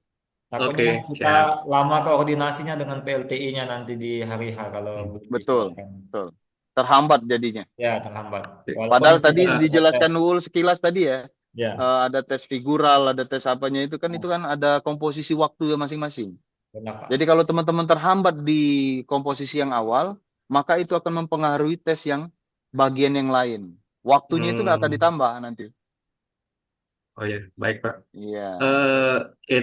takutnya
Oke,
kita lama koordinasinya dengan PLTI-nya nanti di hari H kalau
Betul,
diserahkan.
betul. Terhambat jadinya.
Ya, terhambat. Walaupun
Padahal
sudah
tadi
selesai
dijelaskan
tes.
Ul sekilas tadi ya.
Ya.
Ada tes figural, ada tes apanya itu kan ada komposisi waktu masing-masing.
Benar, Pak.
Jadi kalau teman-teman terhambat di komposisi yang awal, maka itu akan mempengaruhi tes yang bagian yang lain. Waktunya itu nggak akan ditambah nanti.
Oh ya, baik Pak.
Iya.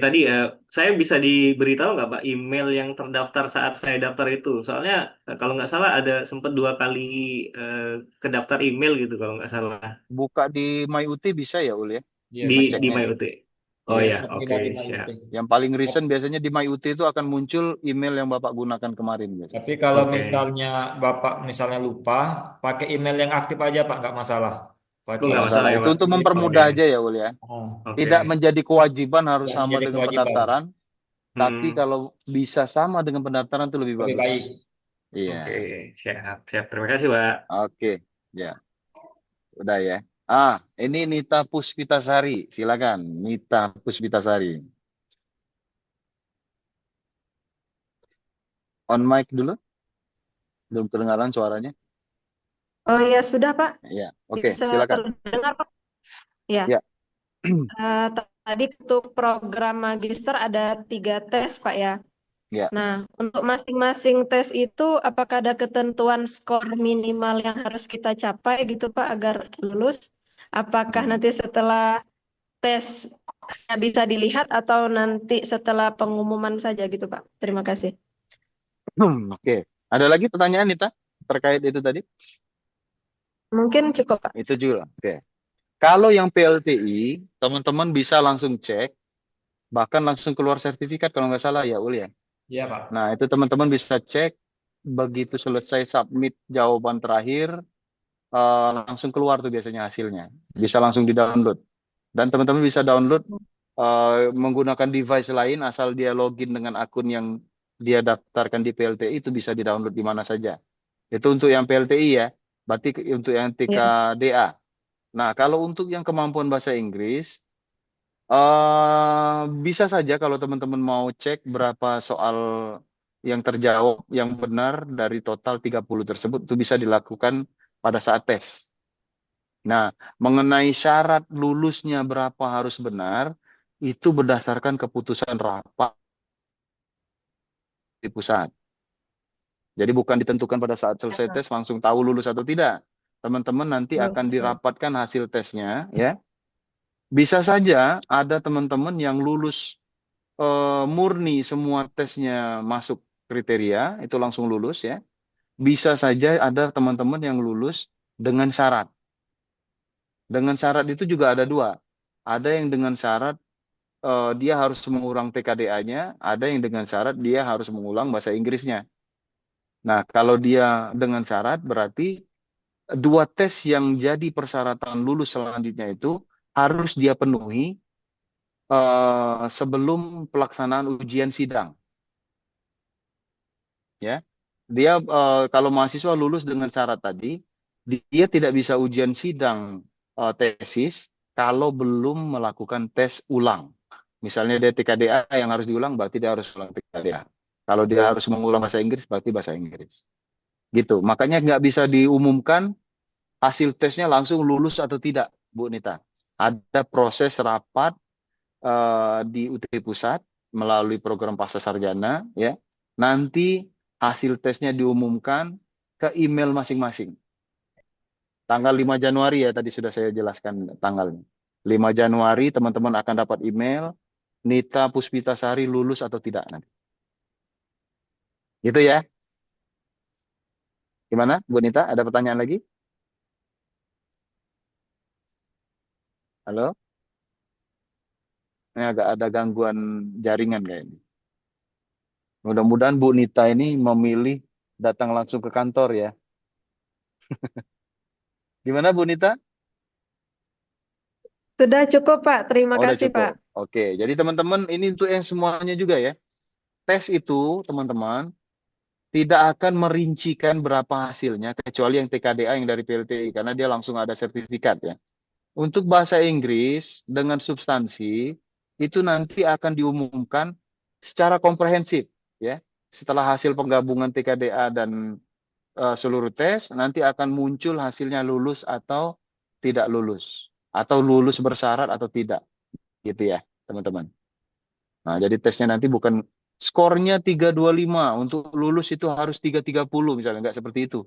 Tadi saya bisa diberitahu nggak Pak email yang terdaftar saat saya daftar itu? Soalnya kalau nggak salah ada sempat 2 kali kedaftar email gitu kalau nggak salah.
Buka di MyUT bisa ya Ul ya?
Iya,
Di
ngeceknya.
MyUT. Oh
Iya.
ya, oke,
Pribadi
siap.
MyUT.
Yang paling recent biasanya di MyUT itu akan muncul email yang Bapak gunakan kemarin biasanya.
Tapi kalau
Oke.
misalnya Bapak lupa, pakai email yang aktif aja Pak, nggak masalah. Pakai
nggak masalah ya,
Itu
Pak.
untuk mempermudah
Oke.
aja ya Ul ya.
Oh,
Oke.
Tidak menjadi kewajiban harus
Tidak
sama
menjadi
dengan
kewajiban.
pendaftaran. Tapi
Hmm.
kalau bisa sama dengan pendaftaran itu lebih
Lebih baik.
bagus. Iya.
Oke, siap, siap. Terima kasih, Pak.
Oke. Ya, udah ya. Ini Nita Puspitasari. Silakan, Nita Puspitasari. On mic dulu. Belum kedengaran suaranya.
Oh iya, sudah Pak.
Ya, oke,
Bisa
silakan.
terdengar Pak? Ya.
Ya.
Tadi untuk program magister ada 3 tes Pak ya.
Ya.
Nah, untuk masing-masing tes itu apakah ada ketentuan skor minimal yang harus kita capai gitu Pak agar lulus? Apakah nanti setelah tes bisa dilihat atau nanti setelah pengumuman saja gitu Pak? Terima kasih.
Oke. Ada lagi pertanyaan Nita terkait itu tadi?
Mungkin cukup Pak.
Itu juga. Oke. Kalau yang PLTI, teman-teman bisa langsung cek, bahkan langsung keluar sertifikat kalau nggak salah ya, Ul ya.
Iya, Pak.
Nah, itu teman-teman bisa cek, begitu selesai submit jawaban terakhir, langsung keluar tuh biasanya hasilnya. Bisa langsung di-download. Dan teman-teman bisa download menggunakan device lain, asal dia login dengan akun yang dia daftarkan di PLTI, itu bisa di-download di mana saja. Itu untuk yang PLTI ya, berarti untuk yang TKDA. Nah, kalau untuk yang kemampuan bahasa Inggris, bisa saja kalau teman-teman mau cek berapa soal yang terjawab yang benar dari total 30 tersebut, itu bisa dilakukan pada saat tes. Nah, mengenai syarat lulusnya berapa harus benar, itu berdasarkan keputusan rapat di pusat. Jadi bukan ditentukan pada saat selesai tes langsung tahu lulus atau tidak. Teman-teman nanti akan dirapatkan hasil tesnya, ya. Bisa saja ada teman-teman yang lulus murni semua tesnya masuk kriteria, itu langsung lulus ya. Bisa saja ada teman-teman yang lulus dengan syarat. Dengan syarat itu juga ada 2. Ada yang dengan syarat dia harus mengulang TKDA-nya, ada yang dengan syarat dia harus mengulang bahasa Inggrisnya. Nah, kalau dia dengan syarat berarti 2 tes yang jadi persyaratan lulus selanjutnya itu harus dia penuhi sebelum pelaksanaan ujian sidang. Ya, dia kalau mahasiswa lulus dengan syarat tadi, dia tidak bisa ujian sidang tesis kalau belum melakukan tes ulang. Misalnya dia TKDA yang harus diulang, berarti dia harus ulang TKDA. Kalau dia harus mengulang bahasa Inggris, berarti bahasa Inggris. Gitu. Makanya nggak bisa diumumkan hasil tesnya langsung lulus atau tidak, Bu Nita. Ada proses rapat di UT Pusat melalui program pasca sarjana, ya. Nanti hasil tesnya diumumkan ke email masing-masing. Tanggal 5 Januari ya, tadi sudah saya jelaskan tanggalnya. 5 Januari teman-teman akan dapat email Nita Puspitasari lulus atau tidak nanti. Gitu ya. Gimana, Bu Nita? Ada pertanyaan lagi? Halo? Ini agak ada gangguan jaringan kayaknya. Mudah-mudahan Bu Nita ini memilih datang langsung ke kantor ya. Gimana Bu Nita?
Sudah cukup Pak. Terima
Udah
kasih
cukup.
Pak.
Oke, jadi teman-teman ini untuk yang semuanya juga ya. Tes itu teman-teman tidak akan merincikan berapa hasilnya kecuali yang TKDA yang dari PLTI karena dia langsung ada sertifikat ya. Untuk bahasa Inggris dengan substansi itu nanti akan diumumkan secara komprehensif ya. Setelah hasil penggabungan TKDA dan seluruh tes nanti akan muncul hasilnya lulus atau tidak lulus atau lulus bersyarat atau tidak gitu ya teman-teman. Nah, jadi tesnya nanti bukan skornya 325 untuk lulus itu harus 330 misalnya, nggak seperti itu.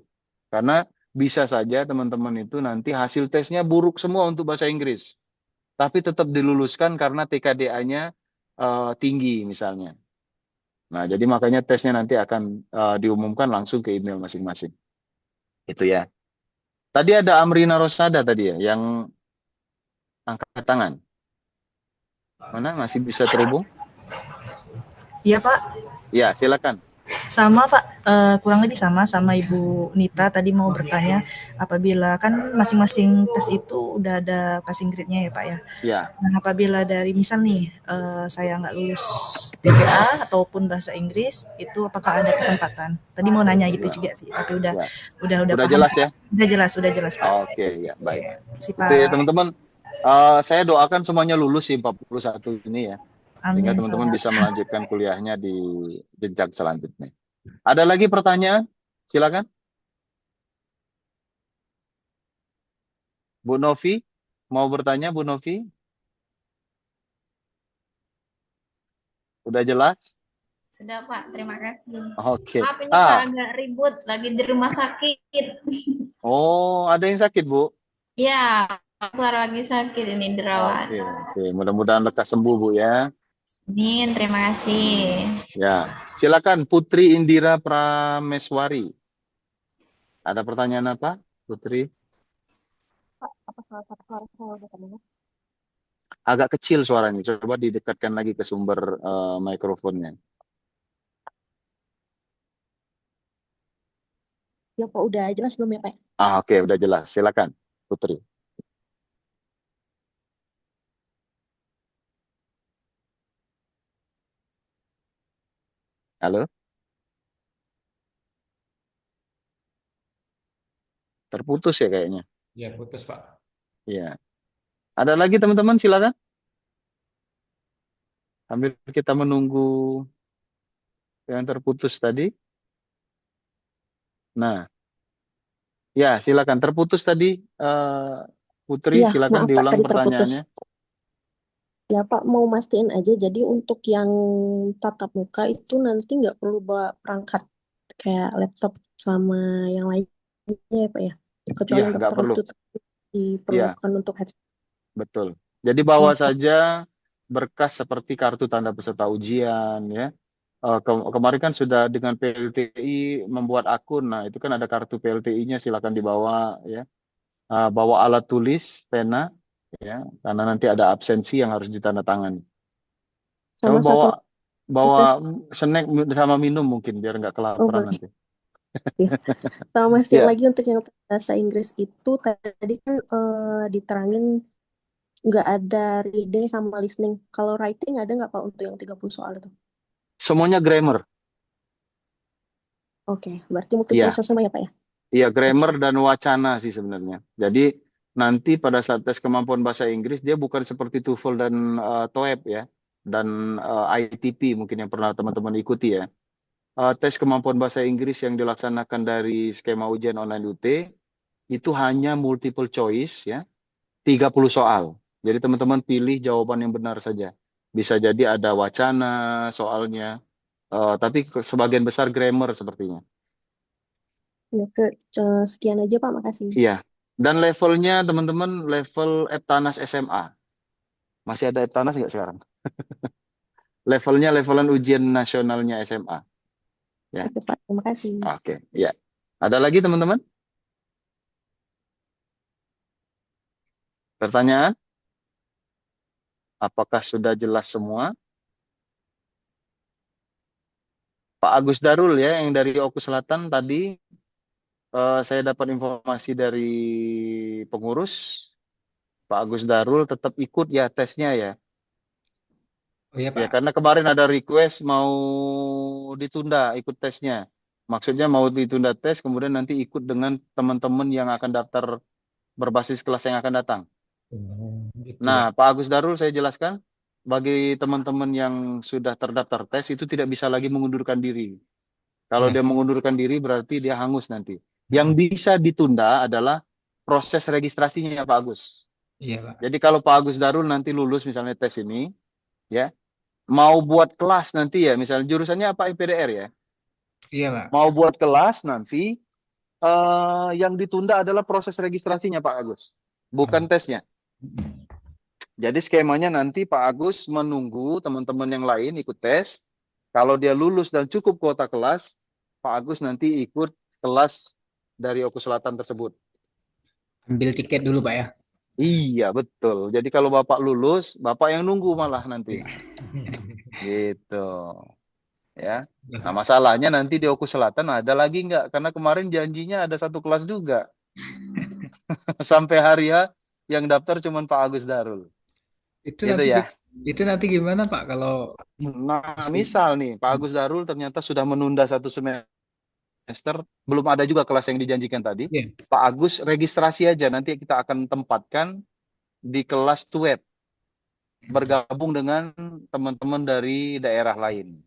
Karena bisa saja teman-teman itu nanti hasil tesnya buruk semua untuk bahasa Inggris. Tapi tetap diluluskan karena TKDA-nya tinggi misalnya. Nah, jadi makanya tesnya nanti akan diumumkan langsung ke email masing-masing. Itu ya. Tadi ada Amrina Rosada tadi ya, yang angkat tangan. Mana masih bisa terhubung?
Iya Pak.
Ya, silakan.
Sama Pak, kurang lebih sama Ibu Nita tadi mau bertanya, apabila kan masing-masing tes itu udah ada passing grade-nya ya Pak ya.
Ya,
Nah apabila dari misal nih saya nggak lulus TPA ataupun bahasa Inggris, itu apakah ada kesempatan? Tadi mau nanya gitu
ya,
juga sih, tapi udah
ya.
udah
Udah
paham
jelas
sih
ya?
Pak. Udah jelas Pak.
Oke, ya, baik.
Oke, makasih
Itu ya
Pak.
teman-teman. Saya doakan semuanya lulus sih 41 ini ya. Sehingga
Amin
teman-teman
Pak.
bisa melanjutkan kuliahnya di jenjang selanjutnya. Ada lagi pertanyaan? Silakan. Bu Novi, mau bertanya Bu Novi? Udah jelas?
Sudah Pak, terima kasih.
Oke.
Maaf ini Pak agak ribut, lagi di rumah sakit.
Oh, ada yang sakit Bu?
Ya, keluar lagi sakit ini dirawat.
Oke. Mudah-mudahan lekas sembuh Bu ya.
Amin, terima kasih.
Ya, silakan Putri Indira Prameswari. Ada pertanyaan apa, Putri?
Apa salah satu suara saya udah terdengar?
Agak kecil suaranya. Coba didekatkan lagi ke sumber mikrofonnya.
Ya Pak, udah jelas belum ya Pak?
Oke, udah jelas. Silakan, Putri. Halo? Terputus ya kayaknya.
Ya, putus Pak.
Iya. Ada lagi teman-teman, silakan. Sambil kita menunggu yang terputus tadi. Nah, ya silakan. Terputus tadi, Putri,
Iya,
silakan
maaf Pak,
diulang
tadi terputus.
pertanyaannya.
Ya Pak, mau mastiin aja, jadi untuk yang tatap muka itu nanti nggak perlu bawa perangkat kayak laptop sama yang lainnya ya Pak ya? Kecuali
Iya,
yang
nggak
dokter
perlu.
itu
Iya,
diperlukan untuk headset.
betul. Jadi bawa
Ya Pak,
saja berkas seperti kartu tanda peserta ujian ya. Kemarin kan sudah dengan PLTI membuat akun. Nah, itu kan ada kartu PLTI-nya, silakan dibawa ya. Bawa alat tulis, pena ya, karena nanti ada absensi yang harus ditandatangani. Sama
sama satu
bawa
tes.
snack sama minum mungkin biar nggak
Oh
kelaparan
boleh.
nanti.
Ya. Sama mastiin
Ya,
lagi untuk yang bahasa Inggris itu tadi kan diterangin nggak ada reading sama listening. Kalau writing ada nggak Pak untuk yang 30 soal itu?
semuanya grammar.
Oke, berarti multiple
Iya,
choice sama ya Pak ya?
iya
Oke.
grammar dan wacana sih sebenarnya. Jadi nanti pada saat tes kemampuan bahasa Inggris dia bukan seperti TOEFL dan TOEIC ya, dan ITP mungkin yang pernah teman-teman ikuti ya. Tes kemampuan bahasa Inggris yang dilaksanakan dari skema ujian online UT itu hanya multiple choice ya, 30 soal. Jadi teman-teman pilih jawaban yang benar saja. Bisa jadi ada wacana soalnya, tapi sebagian besar grammar sepertinya.
Ya, sekian aja Pak, makasih.
Iya. Dan levelnya teman-teman level Eptanas SMA. Masih ada Eptanas nggak sekarang? Levelnya levelan ujian nasionalnya SMA. Ya.
Oke Pak, terima kasih.
Oke, ya. Ada lagi teman-teman? Pertanyaan? Apakah sudah jelas semua? Pak Agus Darul ya, yang dari Oku Selatan tadi saya dapat informasi dari pengurus. Pak Agus Darul tetap ikut ya tesnya ya.
Oh iya
Ya,
Pak.
karena kemarin ada request mau ditunda ikut tesnya. Maksudnya mau ditunda tes, kemudian nanti ikut dengan teman-teman yang akan daftar berbasis kelas yang akan datang.
Gitu
Nah,
Pak.
Pak Agus Darul saya jelaskan, bagi teman-teman yang sudah terdaftar tes itu tidak bisa lagi mengundurkan diri. Kalau
Ya.
dia mengundurkan diri berarti dia hangus nanti. Yang bisa ditunda adalah proses registrasinya Pak Agus.
Iya Pak.
Jadi kalau Pak Agus Darul nanti lulus misalnya tes ini, ya, mau buat kelas nanti ya, misalnya jurusannya apa IPDR ya,
Iya Pak.
mau buat kelas nanti, yang ditunda adalah proses registrasinya Pak Agus, bukan tesnya. Jadi skemanya nanti Pak Agus menunggu teman-teman yang lain ikut tes. Kalau dia lulus dan cukup kuota kelas, Pak Agus nanti ikut kelas dari Oku Selatan tersebut.
Ambil tiket dulu Pak ya.
Iya, betul. Jadi kalau Bapak lulus, Bapak yang nunggu malah nanti.
Iya.
Gitu. ya. Nah, masalahnya nanti di Oku Selatan ada lagi nggak? Karena kemarin janjinya ada satu kelas juga. Sampai hari H yang daftar cuma Pak Agus Darul.
Itu
Gitu
nanti
ya.
itu nanti gimana Pak kalau
Nah, misal nih Pak Agus Darul ternyata sudah menunda satu semester, belum ada juga kelas yang dijanjikan tadi.
Iya.
Pak Agus registrasi aja, nanti kita akan tempatkan di kelas TUEP, bergabung dengan teman-teman dari daerah lain.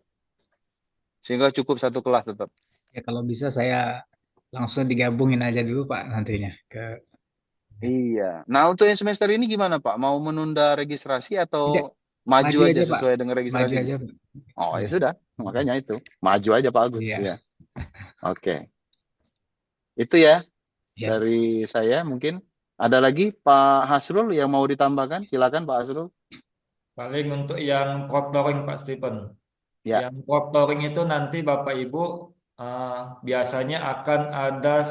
Sehingga cukup satu kelas tetap.
Ya kalau bisa saya langsung digabungin aja dulu Pak nantinya ke
Iya. Nah, untuk yang semester ini gimana Pak? Mau menunda registrasi
tidak
atau maju
maju
aja
aja Pak.
sesuai dengan
Maju
registrasinya?
aja Pak.
Oh, ya
Iya.
sudah. Makanya itu. Maju aja Pak Agus.
Iya.
Ya. Oke. Itu ya
Ya.
dari saya mungkin. Ada lagi Pak Hasrul yang mau ditambahkan? Silakan Pak Hasrul.
Paling untuk yang proctoring Pak Stephen.
Ya.
Yang proctoring itu nanti Bapak Ibu biasanya akan ada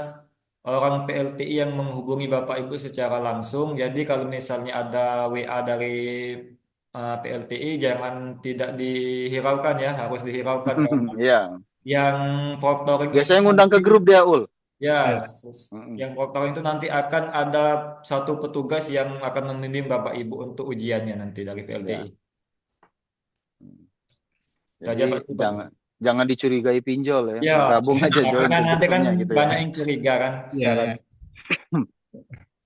orang PLTI yang menghubungi Bapak Ibu secara langsung. Jadi kalau misalnya ada WA dari PLTI jangan tidak dihiraukan ya, harus dihiraukan karena
Ya.
yang proctoring itu
Biasanya ngundang ke
nanti
grup dia, Ul.
ya,
Ya.
yang proctoring itu nanti akan ada satu petugas yang akan membimbing Bapak Ibu untuk ujiannya nanti dari PLTI. Saja Pak
Jadi
Stephen.
jangan dicurigai pinjol ya.
Ya,
Gabung aja join
karena
ke
nanti kan
grupnya gitu ya.
banyak yang curiga kan
Iya,
sekarang.
ya.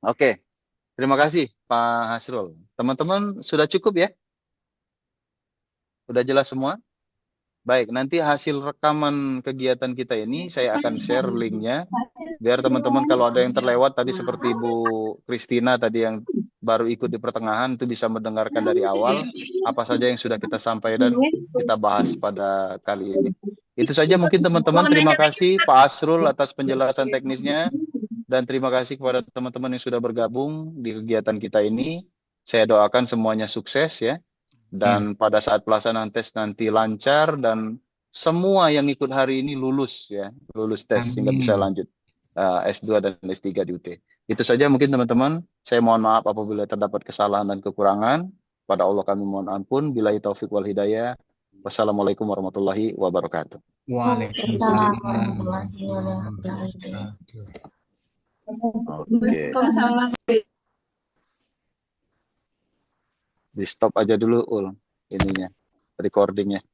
Oke. Terima kasih Pak Hasrul. Teman-teman sudah cukup ya? Sudah jelas semua? Baik, nanti hasil rekaman kegiatan kita ini saya akan share linknya biar teman-teman kalau ada yang terlewat tadi seperti Ibu Kristina tadi yang baru ikut di pertengahan itu bisa mendengarkan dari awal apa saja yang sudah kita sampaikan dan kita bahas pada kali ini. Itu saja mungkin teman-teman. Terima kasih Pak Asrul atas penjelasan teknisnya dan terima kasih kepada teman-teman yang sudah bergabung di kegiatan kita ini. Saya doakan semuanya sukses ya. Dan pada saat pelaksanaan tes nanti lancar dan semua yang ikut hari ini lulus ya, lulus tes sehingga bisa lanjut S2 dan S3 di UT. Itu saja mungkin teman-teman. Saya mohon maaf apabila terdapat kesalahan dan kekurangan. Pada Allah kami mohon ampun. Billahi taufik wal hidayah. Wassalamualaikum warahmatullahi wabarakatuh.
Waalaikumsalam.
Oke. Di stop aja dulu ininya, recordingnya.